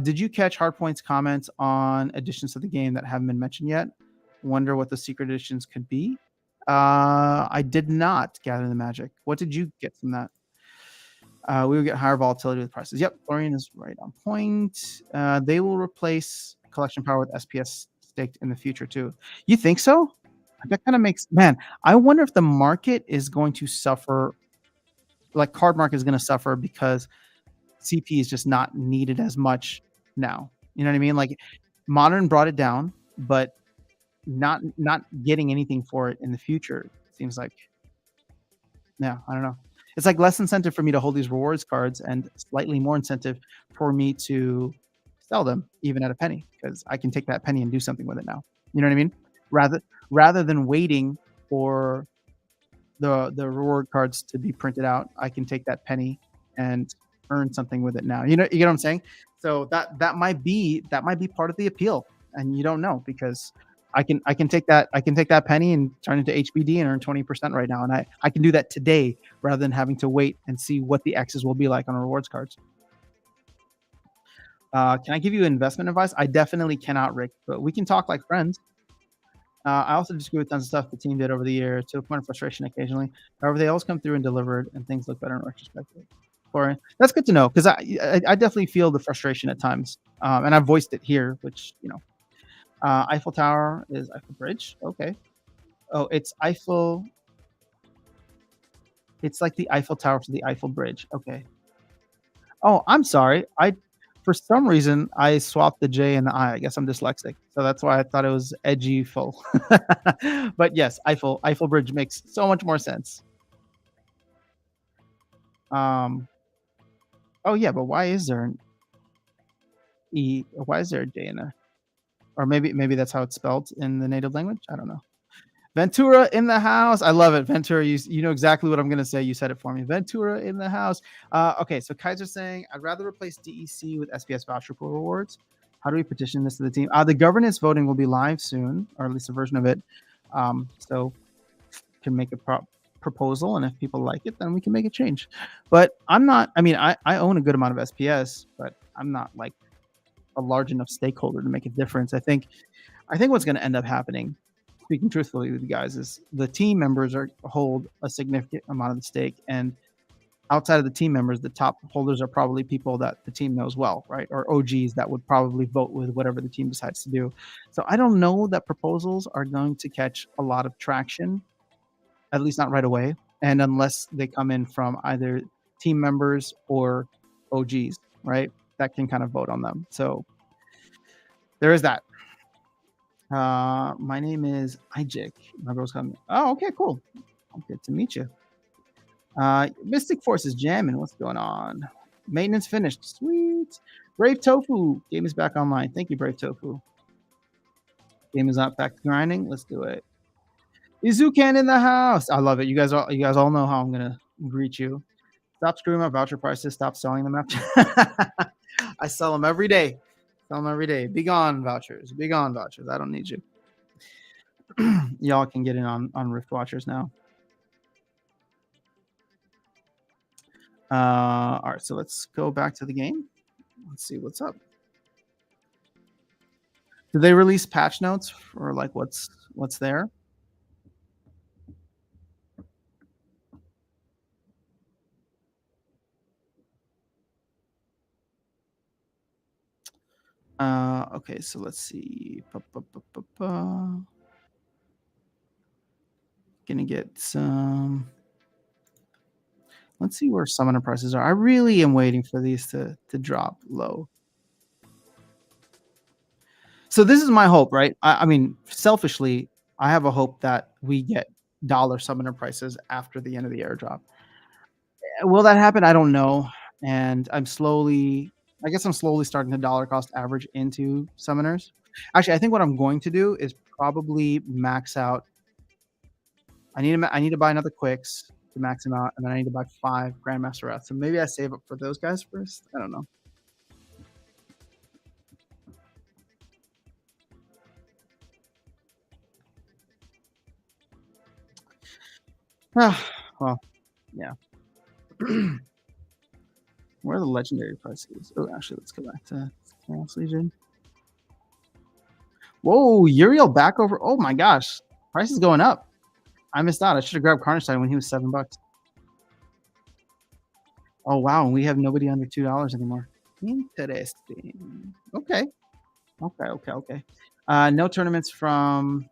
Did you catch Hardpoint's comments on additions to the game that haven't been mentioned yet? Wonder what the secret additions could be. I did not gather the magic. What did you get from that? We will get higher volatility with prices. Yep, Florian is right on point. They will replace collection power with SPS staked in the future too. You think so? That kind of makes, man. I wonder if the market is going to suffer, like card market is going to suffer because CP is just not needed as much now. You know what I mean? Like Modern brought it down, but not getting anything for it in the future seems like, yeah, I don't know. It's like less incentive for me to hold these rewards cards and slightly more incentive for me to sell them even at a penny because I can take that penny and do something with it now. You know what I mean? Rather than waiting for the reward cards to be printed out, I can take that penny and earn something with it now. You get what I'm saying? So that might be part of the appeal, and you don't know because I can take that penny and turn it to HBD and earn 20% right now, and I can do that today rather than having to wait and see what the X's will be like on rewards cards. Can I give you investment advice? I definitely cannot, Rick, but we can talk like friends. I also disagree with tons of stuff the team did over the year to a point of frustration occasionally. However, they always come through and delivered, and things look better in retrospect. Florian, that's good to know because I definitely feel the frustration at times, and I've voiced it here, which Eiffel Tower is Eiffel Bridge. Okay. Oh, it's Eiffel. It's like the Eiffel Tower to the Eiffel Bridge. Okay. Oh, I'm sorry. For some reason I swapped the J and the I. I guess I'm dyslexic, so that's why I thought it was edgy full. But yes, Eiffel Bridge makes so much more sense. Oh yeah, but why is there an E? Why is there a J in there? Or maybe that's how it's spelled in the native language. I don't know. Ventura in the house. I love it. Ventura, you know exactly what I'm going to say. You said it for me. Ventura in the house. Okay, so Kaiser saying, I'd rather replace DEC with SPS voucher pool rewards. How do we petition this to the team? The governance voting will be live soon, or at least a version of it. So can make a proposal, and if people like it, then we can make a change. But I'm not, I own a good amount of SPS, but I'm not like a large enough stakeholder to make a difference. I think what's going to end up happening, speaking truthfully with you guys, is the team members hold a significant amount of the stake, and outside of the team members, the top holders are probably people that the team knows well, right? Or OGs that would probably vote with whatever the team decides to do. So I don't know that proposals are going to catch a lot of traction, at least not right away, and unless they come in from either team members or OGs, right? That can kind of vote on them. So there is that. My name is Ijik. My bro's coming. Oh, okay, cool. Good to meet you. Mystic Force is jamming. What's going on? Maintenance finished. Sweet. Brave Tofu. Game is back online. Thank you, Brave Tofu. Game is not back to grinding. Let's do it. Izukan in the house. I love it. You guys all know how I'm gonna greet you. Stop screwing up voucher prices. Stop selling them after. I sell them every day. Be gone vouchers. Be gone vouchers. I don't need you. Y'all can get in on Rift Watchers now. All right, so let's go back to the game. Let's see what's up. Did they release patch notes for like what's there? Okay, so let's see. Gonna get some. Let's see where summoner prices are. I really am waiting for these to drop low. So this is my hope, right? I mean, selfishly, I have a hope that we get dollar summoner prices after the end of the airdrop. Will that happen? I don't know. And I guess I'm slowly starting to dollar cost average into summoners. Actually, I think what I'm going to do is probably max out. I need to buy another Quicks to max them out, and then I need to buy 5 Grandmaster Wrath. So maybe I save up for those guys first. I don't know. Well, yeah. Where are the legendary prices? Oh, actually, let's go back to Chaos Legion. Whoa, Uriel back over. Oh my gosh, price is going up. I missed out. I should have grabbed Carnage when he was $7. Oh wow, and we have nobody under $2 anymore. Interesting. Okay. Okay. No tournaments from.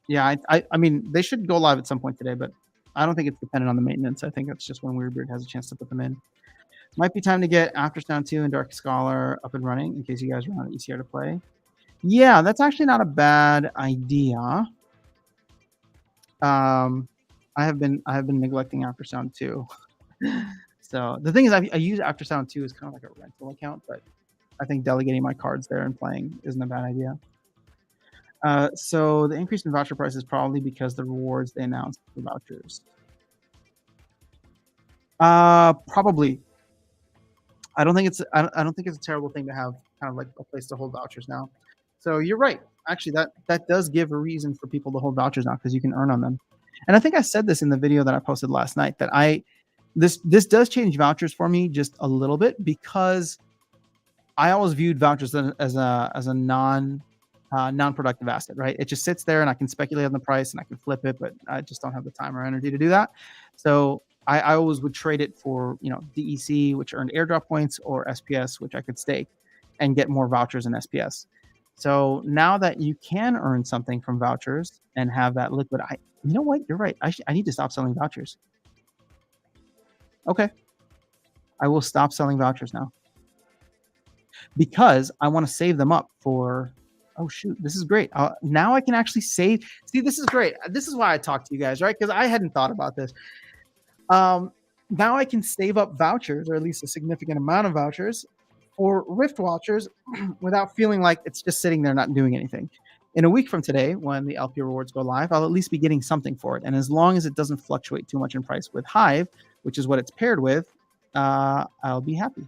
Yeah, I mean they should go live at some point today, but I don't think it's dependent on the maintenance. I think that's just when Weirdbeard has a chance to put them in. Might be time to get After Sound 2 and Dark Scholar up and running in case you guys run on ECR to play. Yeah, that's actually not a bad idea. I have been neglecting After Sound 2. So the thing is, I use After Sound 2 as kind of like a rental account, but I think delegating my cards there and playing isn't a bad idea. So the increase in voucher price is probably because the rewards they announced for vouchers. Probably. I don't think it's a terrible thing to have kind of like a place to hold vouchers now. So you're right. Actually, that does give a reason for people to hold vouchers now because you can earn on them. And I think I said this in the video that I posted last night that this does change vouchers for me just a little bit because I always viewed vouchers as a non-productive asset, right? It just sits there and I can speculate on the price and I can flip it, but I just don't have the time or energy to do that. So I always would trade it for, DEC, which earned airdrop points, or SPS, which I could stake and get more vouchers in SPS. So now that you can earn something from vouchers and have that liquid, you know what? You're right. I need to stop selling vouchers. Okay. I will stop selling vouchers now because I want to save them up for. Oh shoot, this is great. Now I can actually save. See, this is great. This is why I talk to you guys, right? Because I hadn't thought about this. Now I can save up vouchers, or at least a significant amount of vouchers, for Rift Watchers without feeling like it's just sitting there not doing anything. In a week from today, when the LP rewards go live, I'll at least be getting something for it. And as long as it doesn't fluctuate too much in price with Hive, which is what it's paired with, I'll be happy.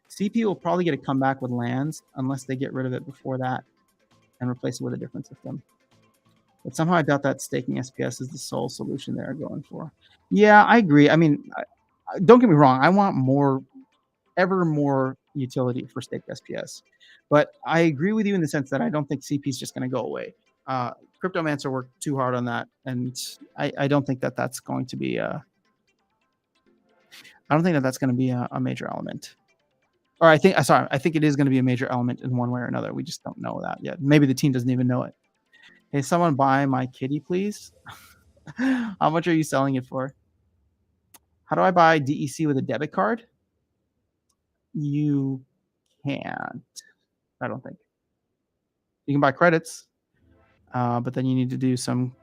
CP will probably get a comeback with lands unless they get rid of it before that and replace it with a different system. But somehow I doubt that staking SPS is the sole solution they're going for. Yeah, I agree. I mean, don't get me wrong. I want ever more utility for staked SPS. But I agree with you in the sense that I don't think CP is just going to go away. Cryptomancer worked too hard on that, and I don't think that's going to be I don't think that's going to be a major element. Or I think it is going to be a major element in one way or another. We just don't know that yet. Maybe the team doesn't even know it. Hey, someone buy my kitty, please. How much are you selling it for? How do I buy DEC with a debit card? You can't. I don't think. You can buy credits, but then you need to do some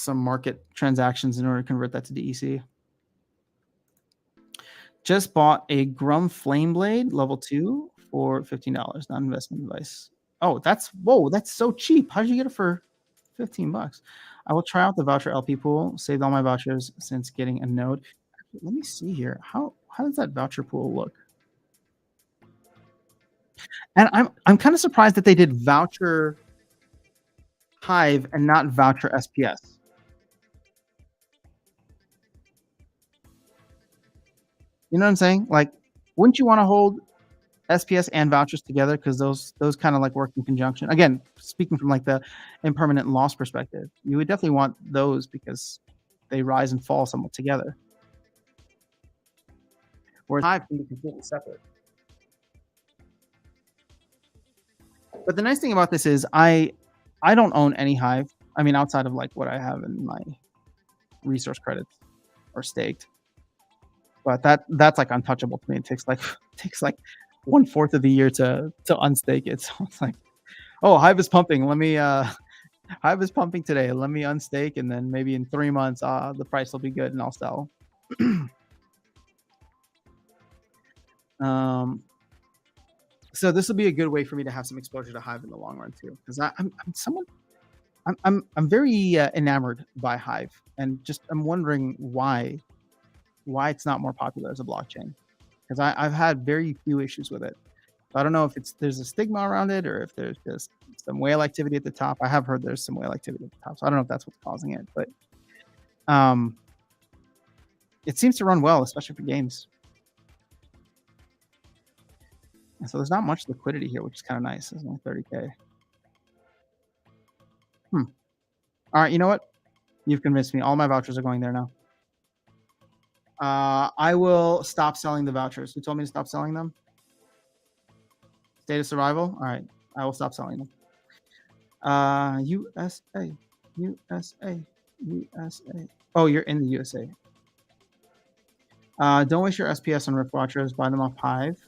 market transactions in order to convert that to DEC. Just bought a Grum Flame Blade level 2 for $15. Non-investment device. Oh, that's so cheap. How did you get it for $15? I will try out the voucher LP pool. Saved all my vouchers since getting a node. Let me see here. How does that voucher pool look? And I'm kind of surprised that they did voucher Hive and not voucher SPS. You know what I'm saying? Like, wouldn't you want to hold SPS and vouchers together because those kind of like work in conjunction? Again, speaking from like the impermanent loss perspective, you would definitely want those because they rise and fall somewhat together. Whereas Hive can be completely separate. But the nice thing about this is I don't own any Hive. I mean, outside of like what I have in my resource credits or staked. But that's like untouchable to me. It takes like 1/4 of the year to unstake it. So it's like, oh, Hive is pumping. Let me Hive is pumping today. Let me unstake, and then maybe in 3 months, the price will be good, and I'll sell. So this will be a good way for me to have some exposure to Hive in the long run too, because I'm someone I'm very enamored by Hive, and just I'm wondering why it's not more popular as a blockchain, because I've had very few issues with it. So I don't know if there's a stigma around it or if there's just some whale activity at the top. I have heard there's some whale activity at the top, so I don't know if that's what's causing it, but um, it seems to run well, especially for games. And so there's not much liquidity here, which is kind of nice. There's only 30K. Hmm. All right, you know what? You've convinced me. All my vouchers are going there now. I will stop selling the vouchers. Who told me to stop selling them? State of survival. All right, I will stop selling them. USA, USA, USA. Oh, you're in the USA. Don't waste your SPS on Rift vouchers. Buy them off Hive.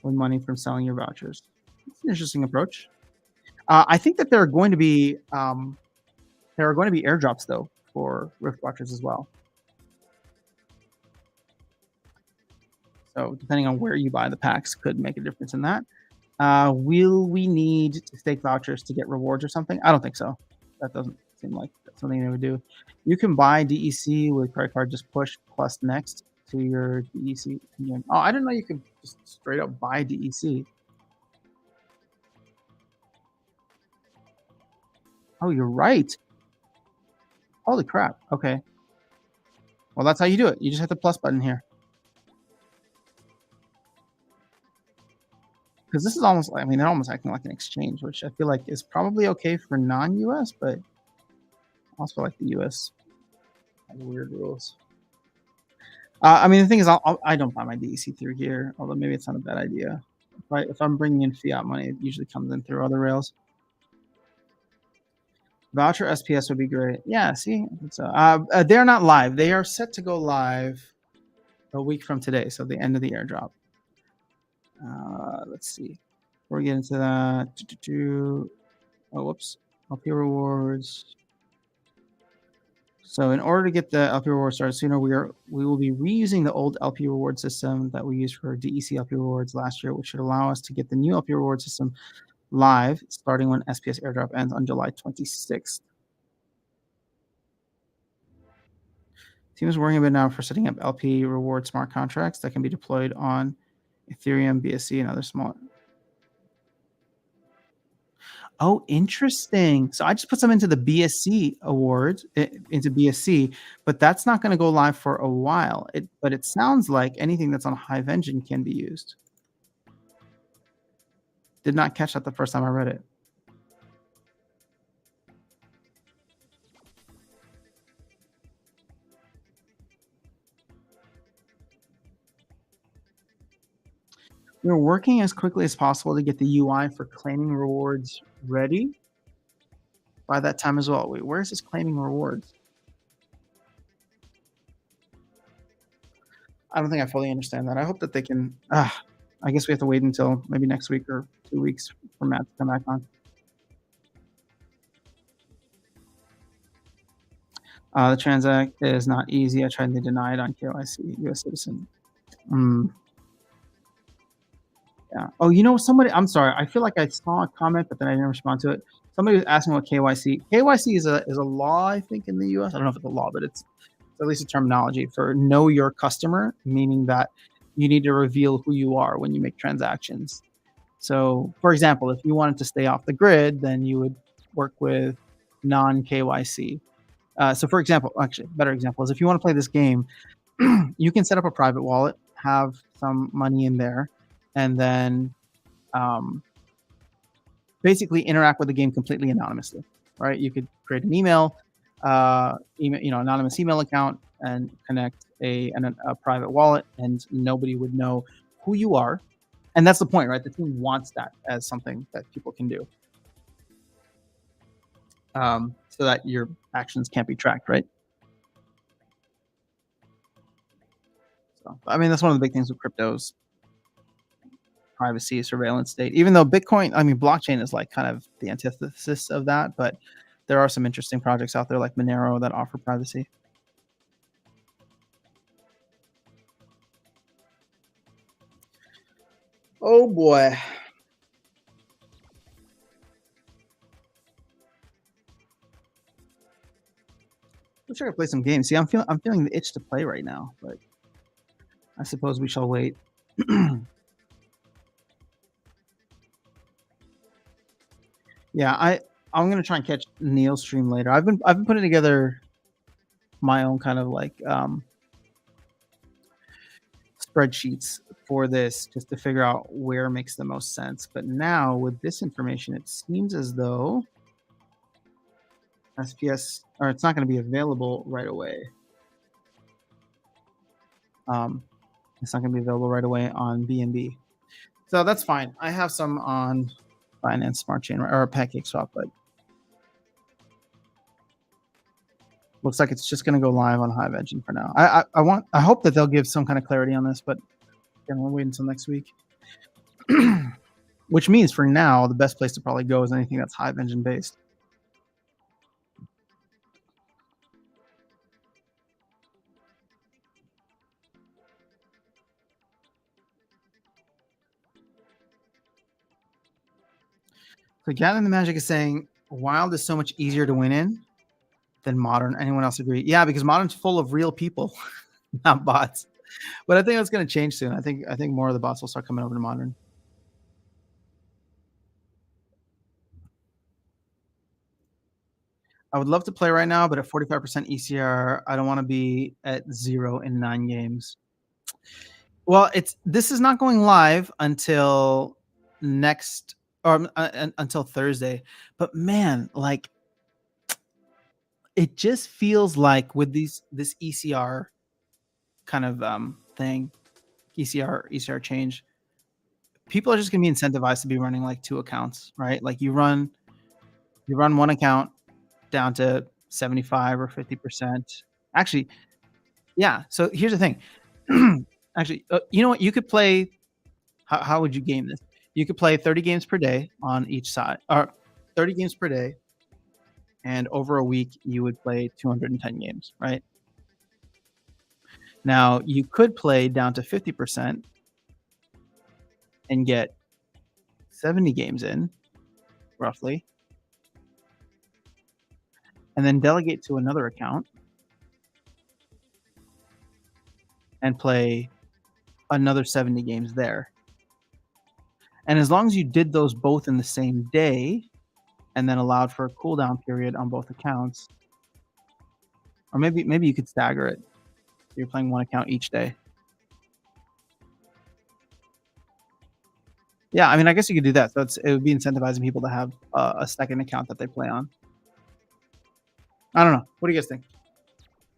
Win money from selling your vouchers. It's an interesting approach. I think that there are going to be airdrops though for Rift vouchers as well. So depending on where you buy the packs could make a difference in that. Will we need to stake vouchers to get rewards or something? I don't think so. That doesn't seem like that's something they would do. You can buy DEC with credit card, just push plus next to your DEC. Oh, I didn't know you could just straight up buy DEC. Oh, you're right. Holy crap. Okay. Well, that's how you do it. You just hit the plus button here. Because this is almost, I mean, they're almost acting like an exchange, which I feel like is probably okay for non-US, but I also feel like the US has weird rules. I mean, the thing is, I don't buy my DEC through here, although maybe it's not a bad idea. If I'm bringing in fiat money, it usually comes in through other rails. Voucher SPS would be great. Yeah, see, so they're not live. They are set to go live a week from today, so the end of the airdrop. Let's see. Before we get into that, oh, whoops, LP rewards. So in order to get the LP reward started sooner, we will be reusing the old LP reward system that we used for DEC LP rewards last year, which should allow us to get the new LP reward system live starting when SPS airdrop ends on July 26th. Team is working a bit now for setting up LP reward smart contracts that can be deployed on Ethereum, BSC, and other small. Oh, interesting. So I just put some into the BSC awards, into BSC, but that's not going to go live for a while. But it sounds like anything that's on Hive Engine can be used. Did not catch that the first time I read it. We're working as quickly as possible to get the UI for claiming rewards ready by that time as well. Wait, where is this claiming rewards? I don't think I fully understand that. I hope that they can. I guess we have to wait until maybe next week or 2 weeks for Matt to come back on. The transact is not easy. I tried to deny it on KYC, US citizen. Yeah. Oh, you know, I'm sorry. I feel like I saw a comment, but then I didn't respond to it. Somebody was asking what KYC. KYC is a law, I think, in the US. I don't know if it's a law, but it's at least a terminology for know your customer, meaning that you need to reveal who you are when you make transactions. So, for example, if you wanted to stay off the grid, then you would work with non-KYC. So, for example, actually, better example is if you want to play this game, you can set up a private wallet, have some money in there, and then basically interact with the game completely anonymously, right? You could create an email, anonymous email account, and connect a private wallet, and nobody would know who you are. And that's the point, right? The team wants that as something that people can do, so that your actions can't be tracked, right? So, I mean, that's one of the big things with cryptos: privacy, surveillance state. Even though Bitcoin, I mean, blockchain is like kind of the antithesis of that, but there are some interesting projects out there like Monero that offer privacy. Oh boy. Wish I could play some games. See, I'm feeling the itch to play right now, but I suppose we shall wait. Yeah, I'm gonna try and catch Neil's stream later. I've been putting together my own kind of like spreadsheets for this just to figure out where makes the most sense. But now with this information, it seems as though SPS or it's not going to be available right away. Um, it's not going to be available right away on BNB. So that's fine. I have some on Binance Smart Chain or PancakeSwap, but looks like it's just going to go live on Hive Engine for now. I hope that they'll give some kind of clarity on this, but again, we'll wait until next week. Which means for now, the best place to probably go is anything that's Hive Engine based. So Gathering the Magic is saying Wild is so much easier to win in than Modern. Anyone else agree? Yeah, because Modern's full of real people, not bots. But I think that's going to change soon. I think more of the bots will start coming over to Modern. I would love to play right now, but at 45% ECR, I don't want to be at 0 in 9 games. Well, this is not going live until next or until Thursday. But man, like it just feels like with this ECR kind of thing, ECR change, people are just gonna be incentivized to be running like 2 accounts, right? Like you run one account down to 75 or 50%. Actually, yeah. So here's the thing. Actually, you know what? You could play. How would you game this? You could play 30 games per day on each side, or 30 games per day, and over a week you would play 210 games, right? Now you could play down to 50% and get 70 games in, roughly, and then delegate to another account and play another 70 games there. And as long as you did those both in the same day and then allowed for a cooldown period on both accounts, or maybe you could stagger it. You're playing one account each day. Yeah, I mean, I guess you could do that. So it would be incentivizing people to have a second account that they play on. I don't know. What do you guys think?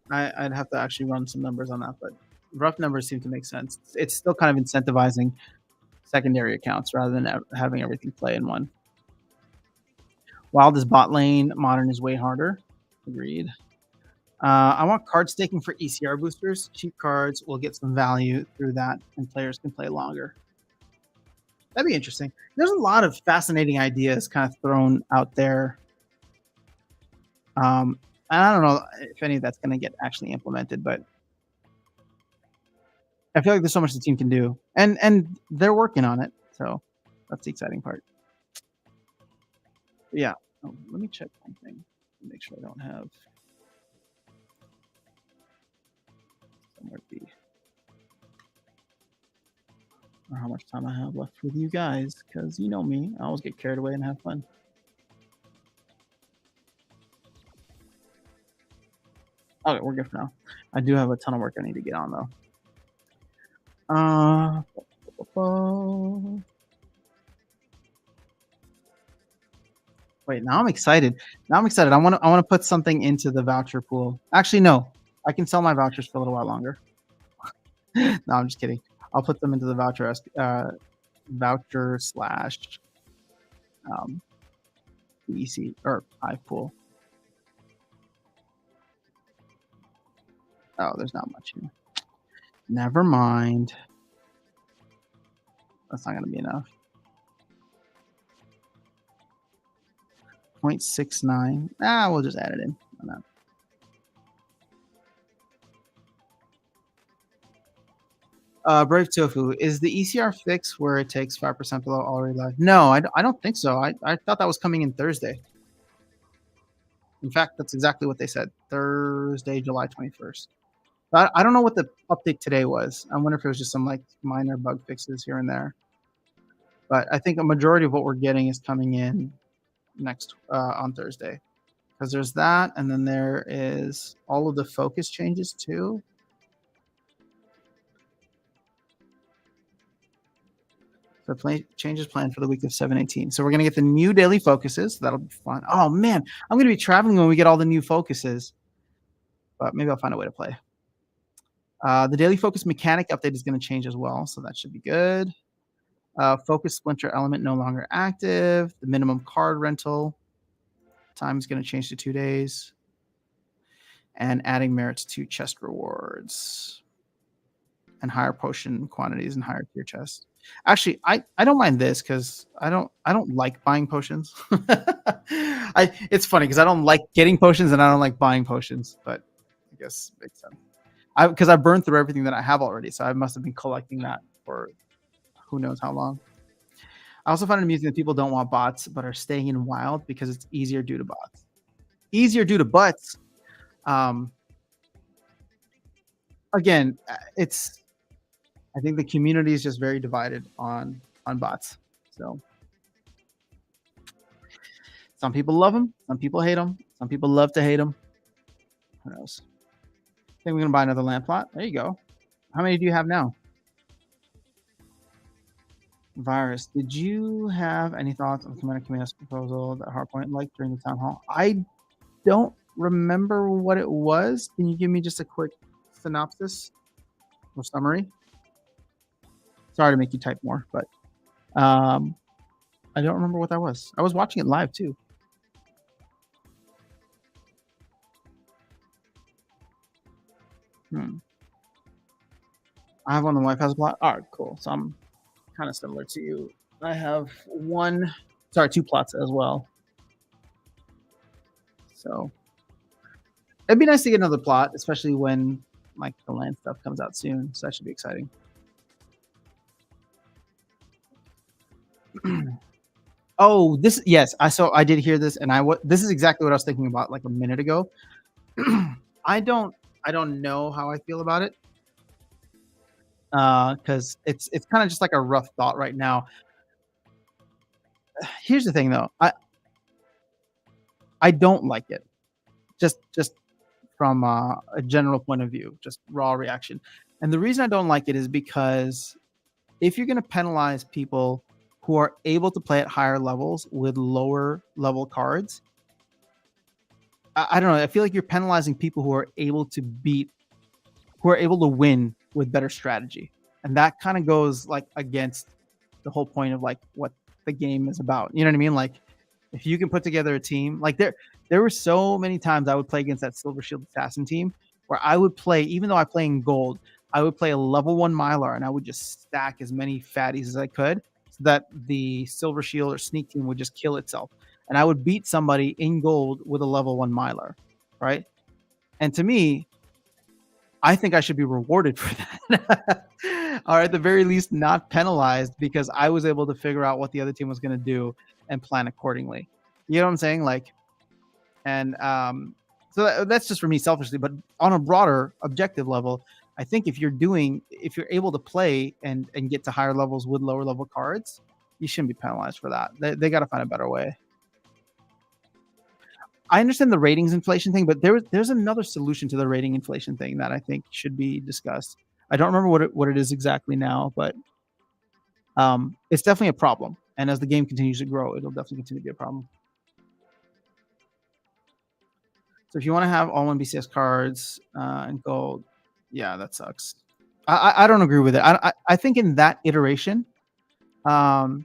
I'd have to actually run some numbers on that, but rough numbers seem to make sense. It's still kind of incentivizing secondary accounts rather than having everything play in one. Wild is bot lane, Modern is way harder. Agreed. I want card staking for ECR boosters. Cheap cards will get some value through that, and players can play longer. That'd be interesting. There's a lot of fascinating ideas kind of thrown out there. And I don't know if any of that's going to get actually implemented, but I feel like there's so much the team can do, and they're working on it. So that's the exciting part. But yeah. Oh, let me check one thing. Make sure I don't have somewhere to be. Or how much time I have left with you guys, because you know me, I always get carried away and have fun. Okay, we're good for now. I do have a ton of work I need to get on though. Wait, now I'm excited. I want to put something into the voucher pool. Actually, no, I can sell my vouchers for a little while longer. No, I'm just kidding. I'll put them into the voucher slash EC or Hive pool. Oh, there's not much here. Never mind. That's not going to be enough. 0.69. We'll just add it in. Brave Tofu, is the ECR fix where it takes 5% below already live? No, I don't think so. I thought that was coming in Thursday. In fact, that's exactly what they said. Thursday, July 21st. I don't know what the update today was. I wonder if it was just some like minor bug fixes here and there. But I think a majority of what we're getting is coming in next on Thursday, because there's that, and then there is all of the focus changes too. So changes planned for the week of 7/18. So we're gonna get the new daily focuses. That'll be fun. Oh man, I'm gonna be traveling when we get all the new focuses, but maybe I'll find a way to play. The daily focus mechanic update is going to change as well, so that should be good. Focus splinter element no longer active. The minimum card rental time is going to change to 2 days. And adding merits to chest rewards. And higher potion quantities and higher tier chests. Actually, I don't mind this because I don't like buying potions. It's funny because I don't like getting potions and I don't like buying potions, but I guess it makes sense. Because I burned through everything that I have already, so I must have been collecting that for who knows how long. I also find it amusing that people don't want bots but are staying in wild because it's easier due to bots. Easier due to butts. Again, I think the community is just very divided on bots. So some people love them, some people hate them, some people love to hate them. Who knows? I think we're gonna buy another land plot. There you go. How many do you have now? Virus, did you have any thoughts on Commander Kamiya's proposal that Hardpoint liked during the town hall? I don't remember what it was. Can you give me just a quick synopsis or summary? Sorry to make you type more, but I don't remember what that was. I was watching it live too. I have one. The wife has a plot. All right, cool. So I'm kind of similar to you. I have two plots as well. So it'd be nice to get another plot, especially when like the land stuff comes out soon. So that should be exciting. Oh, yes. I did hear this, and this is exactly what I was thinking about like a minute ago. I don't know how I feel about it. Because it's kind of just like a rough thought right now. Here's the thing though. I don't like it. Just from a general point of view, just raw reaction. And the reason I don't like it is because if you're going to penalize people who are able to play at higher levels with lower level cards, I don't know. I feel like you're penalizing people who are able to win with better strategy. And that kind of goes like against the whole point of like what the game is about. You know what I mean? Like if you can put together a team, like there were so many times I would play against that Silver Shield Assassin team where I would play, even though I play in gold, I would play a level 1 Mylar and I would just stack as many fatties as I could so that the Silver Shield or Sneak team would just kill itself. And I would beat somebody in gold with a level 1 Mylar, right? And to me, I think I should be rewarded for that. Or at the very least not penalized because I was able to figure out what the other team was going to do and plan accordingly. You know what I'm saying? Like, and so that's just for me selfishly, but on a broader objective level, I think if you're able to play and get to higher levels with lower level cards, you shouldn't be penalized for that. They got to find a better way. I understand the ratings inflation thing, but there's another solution to the rating inflation thing that I think should be discussed. I don't remember what it is exactly now, but it's definitely a problem. And as the game continues to grow, it'll definitely continue to be a problem. So if you want to have all 1 BCS cards and gold, yeah, that sucks. I don't agree with it. I think in that iteration, of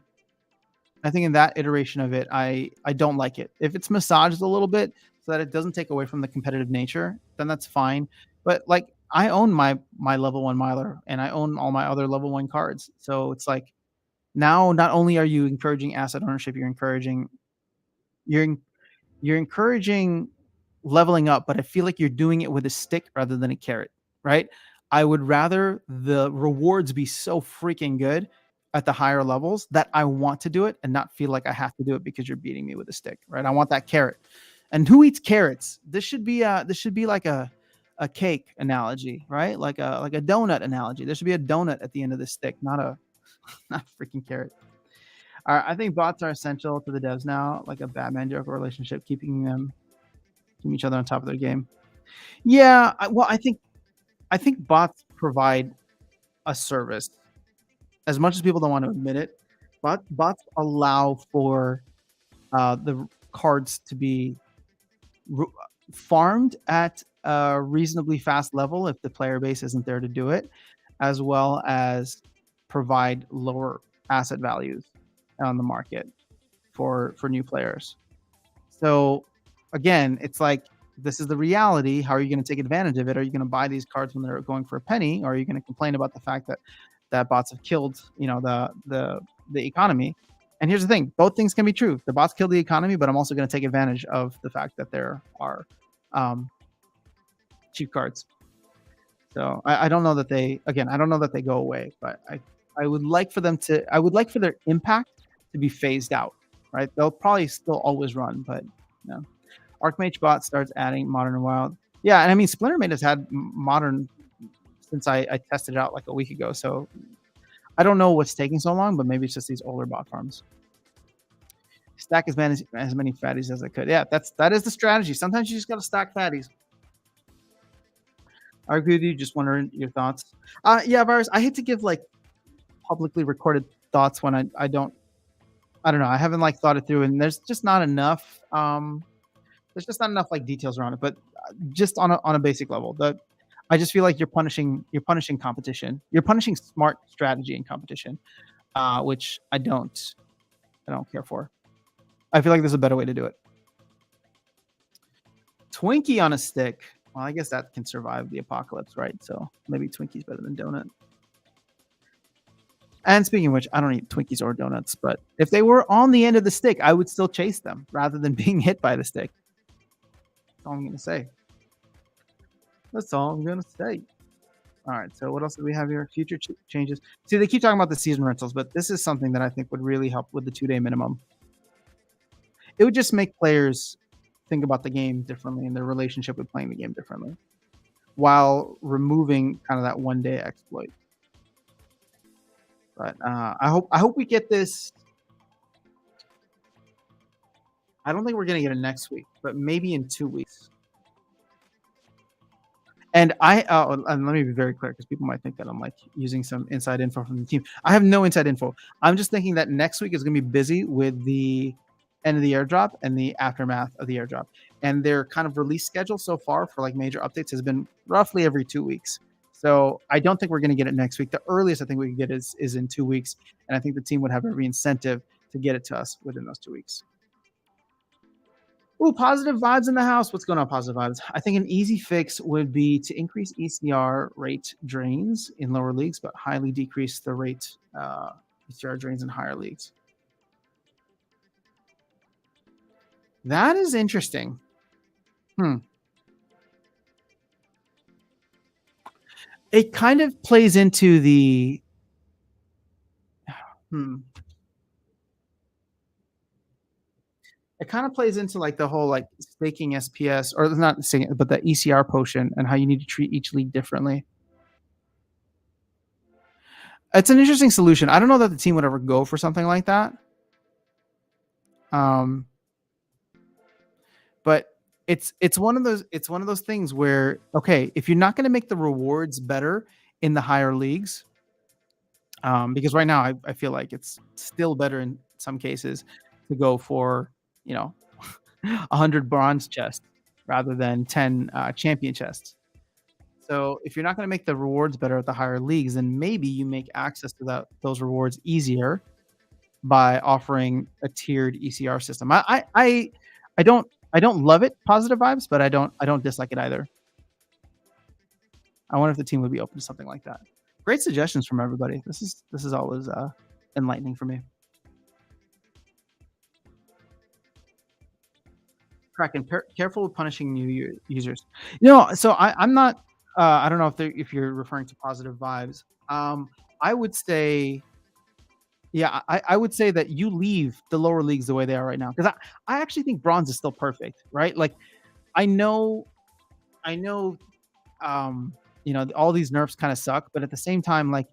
it, I don't like it. If it's massaged a little bit so that it doesn't take away from the competitive nature, then that's fine. But like I own my level 1 Mylar and I own all my other level 1 cards. So it's like now not only are you encouraging asset ownership, you're encouraging leveling up, but I feel like you're doing it with a stick rather than a carrot, right? I would rather the rewards be so freaking good at the higher levels that I want to do it and not feel like I have to do it because you're beating me with a stick, right? I want that carrot. And who eats carrots? This should be like a cake analogy, right? Like a donut analogy. There should be a donut at the end of the stick, not a not a freaking carrot. All right, I think bots are essential to the devs now, like a Batman Joker relationship, keeping each other on top of their game. Yeah, well, I think bots provide a service as much as people don't want to admit it. Bots allow for the cards to be farmed at a reasonably fast level if the player base isn't there to do it, as well as provide lower asset values on the market for new players. So again, it's like this is the reality. How are you going to take advantage of it? Are you going to buy these cards when they're going for a penny, or are you going to complain about the fact that bots have killed, the economy? And here's the thing: both things can be true. The bots killed the economy, but I'm also going to take advantage of the fact that there are cheap cards. So I don't know that I don't know that they go away, but I would like for their impact to be phased out, right? They'll probably still always run, but no. Archmage bot starts adding modern and wild. Yeah, and I mean Splintermate has had modern since I tested it out like a week ago. So I don't know what's taking so long, but maybe it's just these older bot farms. Stack as many fatties as I could. Yeah, that is the strategy. Sometimes you just gotta stack fatties. I agree with you. Just wondering your thoughts. Yeah, Virus. I hate to give like publicly recorded thoughts when I don't know. I haven't like thought it through, and there's just not enough. There's just not enough like details around it. But just on a basic level, I just feel like you're punishing competition. You're punishing smart strategy in competition, which I don't care for. I feel like there's a better way to do it. Twinkie on a stick. Well, I guess that can survive the apocalypse, right? So maybe Twinkie's better than donut. And speaking of which, I don't eat Twinkies or donuts, but if they were on the end of the stick, I would still chase them rather than being hit by the stick. That's all I'm going to say. That's all I'm going to say. All right, so what else do we have here? Future changes. See, they keep talking about the season rentals, but this is something that I think would really help with the 2-day minimum. It would just make players think about the game differently and their relationship with playing the game differently, while removing kind of that 1-day exploit. But I hope we get this. I don't think we're gonna get it next week, but maybe in 2 weeks. And and let me be very clear because people might think that I'm like using some inside info from the team. I have no inside info. I'm just thinking that next week is gonna be busy with the end of the airdrop and the aftermath of the airdrop. And their kind of release schedule so far for like major updates has been roughly every 2 weeks. So I don't think we're going to get it next week. The earliest I think we can get is in 2 weeks. And I think the team would have every incentive to get it to us within those 2 weeks. Ooh, positive vibes in the house. What's going on, positive vibes? I think an easy fix would be to increase ECR rate drains in lower leagues, but highly decrease the rate ECR drains in higher leagues. That is interesting. It kind of plays into the it kind of plays into like the whole like staking SPS, or not staking, but the ECR potion and how you need to treat each league differently. It's an interesting solution. I don't know that the team would ever go for something like that. But it's one of those things where, okay, if you're not going to make the rewards better in the higher leagues, because right now I feel like it's still better in some cases to go for 100 bronze chests rather than 10 champion chests. So if you're not going to make the rewards better at the higher leagues, then maybe you make access to those rewards easier by offering a tiered ECR system. I don't love it, positive vibes, but I don't dislike it either. I wonder if the team would be open to something like that. Great suggestions from everybody. This is always enlightening for me. Kraken, careful with punishing new users. So I'm not. I don't know if you're referring to positive vibes. I would say Yeah, I would say that you leave the lower leagues the way they are right now, because I actually think bronze is still perfect, right? Like I know I know all these nerfs kind of suck, but at the same time, like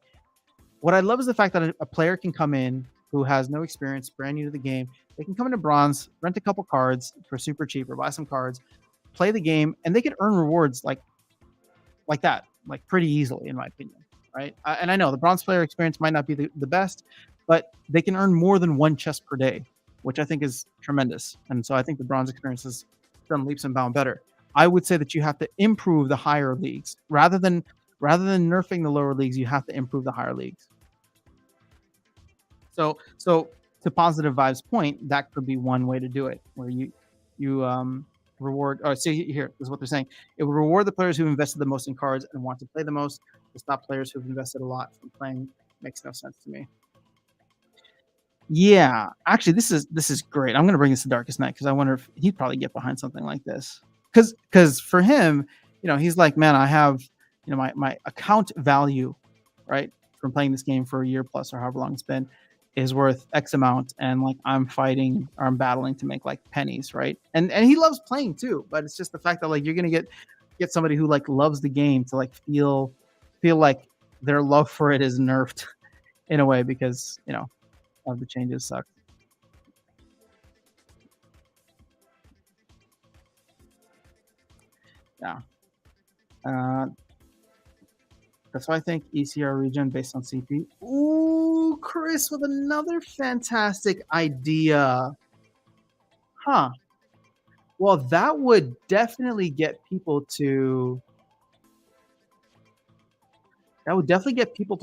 what I love is the fact that a player can come in who has no experience, brand new to the game. They can come into bronze, rent a couple cards for super cheap, or buy some cards, play the game, and they can earn rewards like that, like pretty easily, in my opinion, right? And I know the bronze player experience might not be the best, but they can earn more than one chest per day, which I think is tremendous. And so I think the bronze experience has done leaps and bounds better. I would say that you have to improve the higher leagues rather than nerfing the lower leagues. You have to improve the higher leagues. So to positive vibes point, that could be one way to do it, where you reward, or see, here is what they're saying. It will reward the players who invested the most in cards and want to play the most, to stop players who've invested a lot from playing. Makes no sense to me. Yeah, actually, this is great. I'm gonna bring this to Darkest Night, because I wonder if he'd probably get behind something like this. Because for him, he's like, man, I have my account value, right, from playing this game for a year plus, or however long it's been, is worth X amount, and like I'm fighting, or I'm battling to make like pennies, right? And he loves playing too, but it's just the fact that like you're gonna get somebody who like loves the game to like feel like their love for it is nerfed in a way, because of the changes suck. Yeah. Uh, that's why I think ECR regen based on CP. Ooh, Chris with another fantastic idea. Huh. Well, that would definitely get people to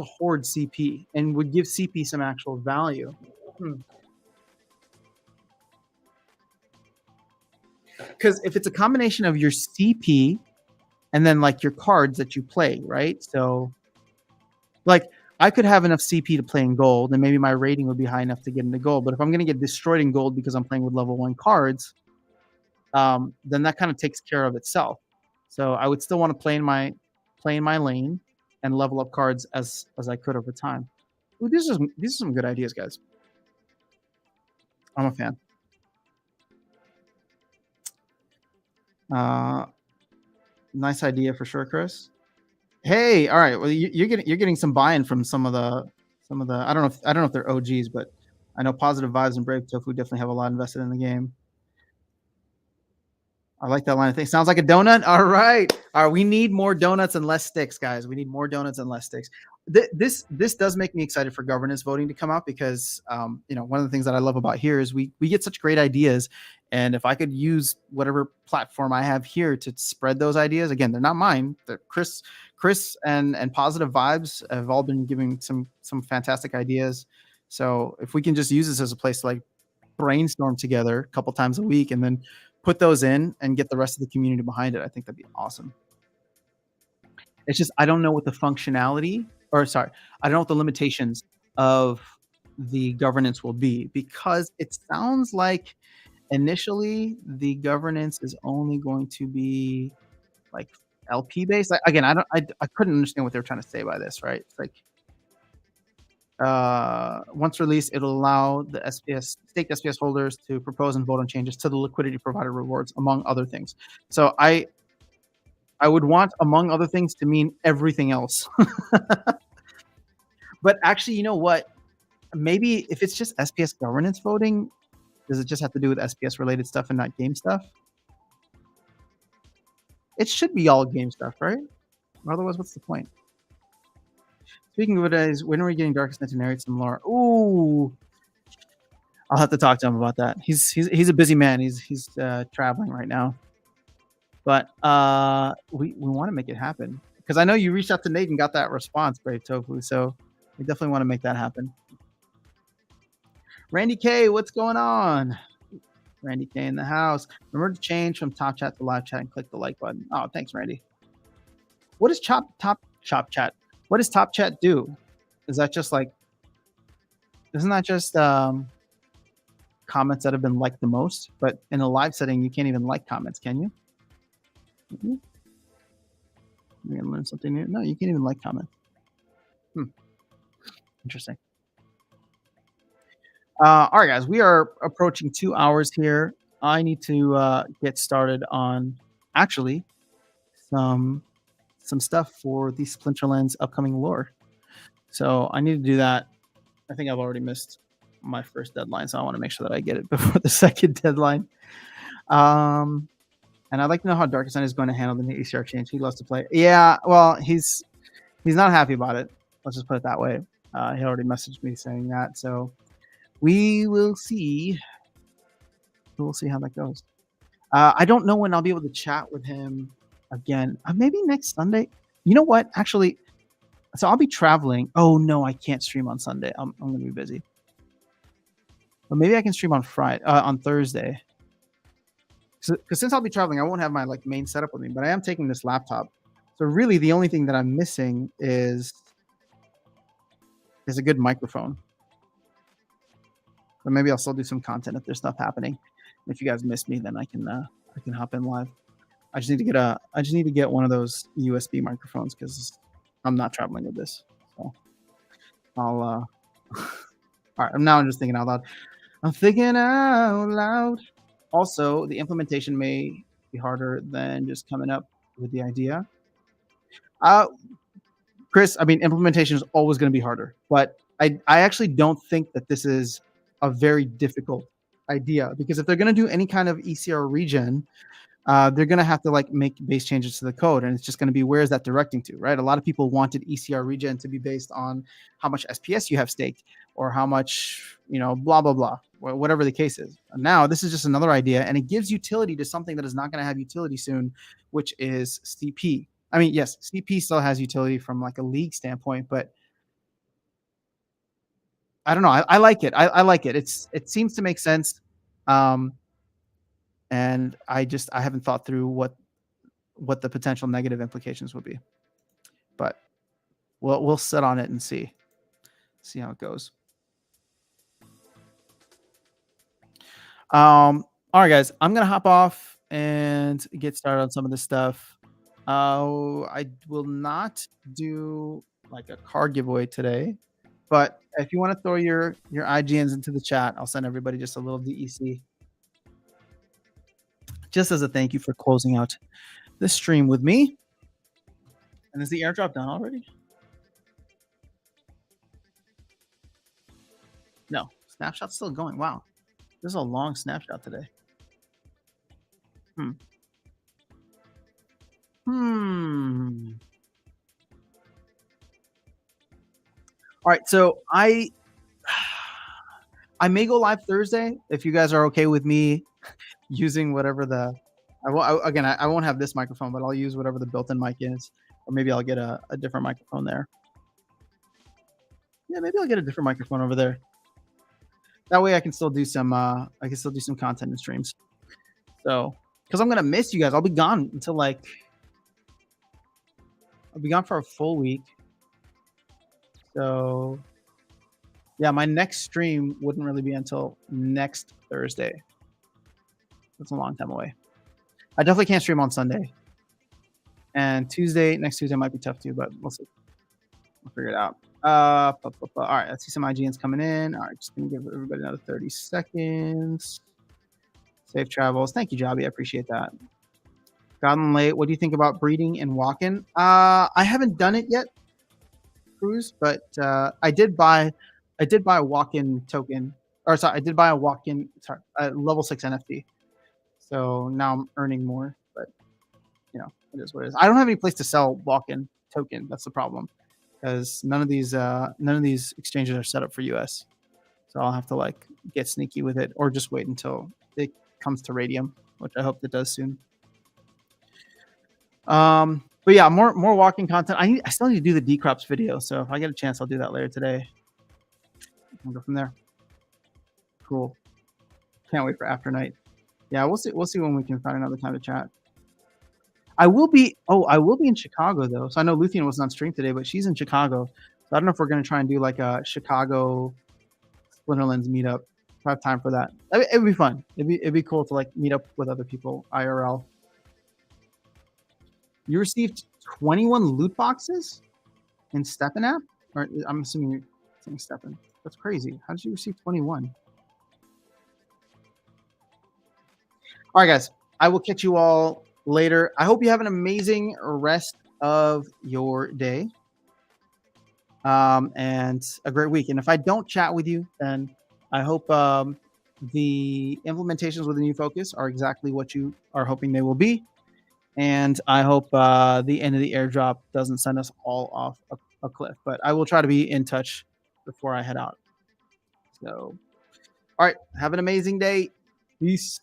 hoard CP, and would give CP some actual value. Because if it's a combination of your CP and then like your cards that you play, right? So like I could have enough CP to play in gold, and maybe my rating would be high enough to get into gold. But if I'm going to get destroyed in gold because I'm playing with level 1 cards, then that kind of takes care of itself. So I would still want to play in my lane and level up cards as I could over time. Ooh, these are some good ideas, guys. I'm a fan. Uh, nice idea for sure, Chris. Hey, all right. Well, you're getting some buy-in from some of the. I don't know if they're OGs, but I know Positive Vibes and Brave Tofu definitely have a lot invested in the game. I like that line of things. Sounds like a donut. All right. We need more donuts and less sticks, guys. We need more donuts and less sticks. This does make me excited for governance voting to come out, because one of the things that I love about here is we get such great ideas, and if I could use whatever platform I have here to spread those ideas, again, they're not mine. They're Chris and Positive Vibes have all been giving some fantastic ideas. So if we can just use this as a place to like brainstorm together a couple times a week, and then put those in and get the rest of the community behind it, I think that'd be awesome. It's just I don't know what the functionality, or sorry, I don't know what the limitations of the governance will be, because it sounds like initially the governance is only going to be like LP based. Like, again, I couldn't understand what they were trying to say by this, right? It's like once released, it'll allow the SPS staked SPS holders to propose and vote on changes to the liquidity provider rewards, among other things. So I would want among other things to mean everything else. But actually, you know what? Maybe if it's just SPS governance voting, does it just have to do with SPS related stuff and not game stuff? It should be all game stuff, right? Otherwise, what's the point? Speaking of it, when are we getting Darkest Night to narrate some lore? Ooh, I'll have to talk to him about that. He's a busy man. He's traveling right now, but we want to make it happen, because I know you reached out to Nate and got that response, Brave Tofu. So we definitely want to make that happen. Randy K, what's going on? Randy K in the house. Remember to change from top chat to live chat and click the like button. Oh, thanks, Randy. What does chop chat? What does top chat do? Is that just like? Isn't that just comments that have been liked the most? But in a live setting, you can't even like comments, can you? Mm-hmm. You're gonna learn something new. No, you can't even like comments. Interesting. All right, guys, we are approaching 2 hours here. I need to get started on actually some some stuff for the Splinterlands upcoming lore. So I need to do that. I think I've already missed my first deadline, so I want to make sure that I get it before the second deadline. And I'd like to know how Darkest Night is going to handle the new ECR change. He loves to play. Yeah, well, he's not happy about it. Let's just put it that way. He already messaged me saying that, so we will see. We'll see how that goes. I don't know when I'll be able to chat with him again. Maybe next Sunday. You know what? Actually, so I'll be traveling. Oh no, I can't stream on Sunday. I'm gonna be busy. But maybe I can stream on on Thursday. Because since I'll be traveling, I won't have my like main setup with me. But I am taking this laptop. So really, the only thing that I'm missing is a good microphone. But maybe I'll still do some content if there's stuff happening. If you guys miss me, then I can hop in live. I just need to get one of those USB microphones because I'm not traveling with this. So I'll all right. Now I'm just thinking out loud. I'm thinking out loud. Also, the implementation may be harder than just coming up with the idea. Chris, I mean, implementation is always going to be harder, but I actually don't think that this is a very difficult idea, because if they're going to do any kind of ECR regen, they're going to have to like make base changes to the code, and it's just going to be, where is that directing to, right? A lot of people wanted ECR regen to be based on how much SPS you have staked, or how much, blah blah blah, whatever the case is. And now this is just another idea, and it gives utility to something that is not going to have utility soon, which is CP. I mean, yes, CP still has utility from like a league standpoint, but I don't know. I like it. I like it. It seems to make sense. And I haven't thought through what the potential negative implications would be. But we'll sit on it and see how it goes. All right, guys, I'm gonna hop off and get started on some of this stuff. I will not do like a card giveaway today, but if you want to throw your IGNs into the chat, I'll send everybody just a little DEC, just as a thank you for closing out this stream with me. And is the airdrop done already? No, snapshot's still going. Wow, this is a long snapshot today. All right, so I may go live Thursday if you guys are okay with me using whatever I won't have this microphone, but I'll use whatever the built-in mic is, or maybe I'll get a different microphone there. Yeah, maybe I'll get a different microphone over there. That way I can still do some content and streams. So, because I'm gonna miss you guys. I'll be gone until I'll be gone for a full week. So yeah, my next stream wouldn't really be until next Thursday. That's a long time away. I definitely can't stream on Sunday. And next Tuesday might be tough too, but we'll see. We'll figure it out. All right, let's see some IGNs coming in. All right, just gonna give everybody another 30 seconds. Safe travels. Thank you, Jobby. I appreciate that. Gotten late. What do you think about breeding and walk-in? I haven't done it yet, Cruz, but I did buy a walk-in token. Or sorry, I did buy a walk-in level 6 NFT. So now I'm earning more, but it is what it is. I don't have any place to sell walk-in token. That's the problem, because none of these exchanges are set up for US. So I'll have to like get sneaky with it, or just wait until it comes to Radium, which I hope it does soon. But yeah, more walking content. I still need to do the decrops video, so if I get a chance, I'll do that later today. We'll go from there. Cool. Can't wait for after night. Yeah, we'll see when we can find another time to chat. I will be in Chicago though. So I know Luthien wasn't on stream today, but she's in Chicago. So I don't know if we're gonna try and do like a Chicago Splinterlands meetup. If I have time for that. It would be fun. It'd be cool to like meet up with other people IRL. You received 21 loot boxes in Steppen app? Or I'm assuming you're saying Steppen. That's crazy. How did you receive 21? All right, guys. I will catch you all later. I hope you have an amazing rest of your day, and a great week. And if I don't chat with you, then I hope the implementations with the new focus are exactly what you are hoping they will be. And I hope the end of the airdrop doesn't send us all off a cliff. But I will try to be in touch before I head out. So, all right, have an amazing day. Peace.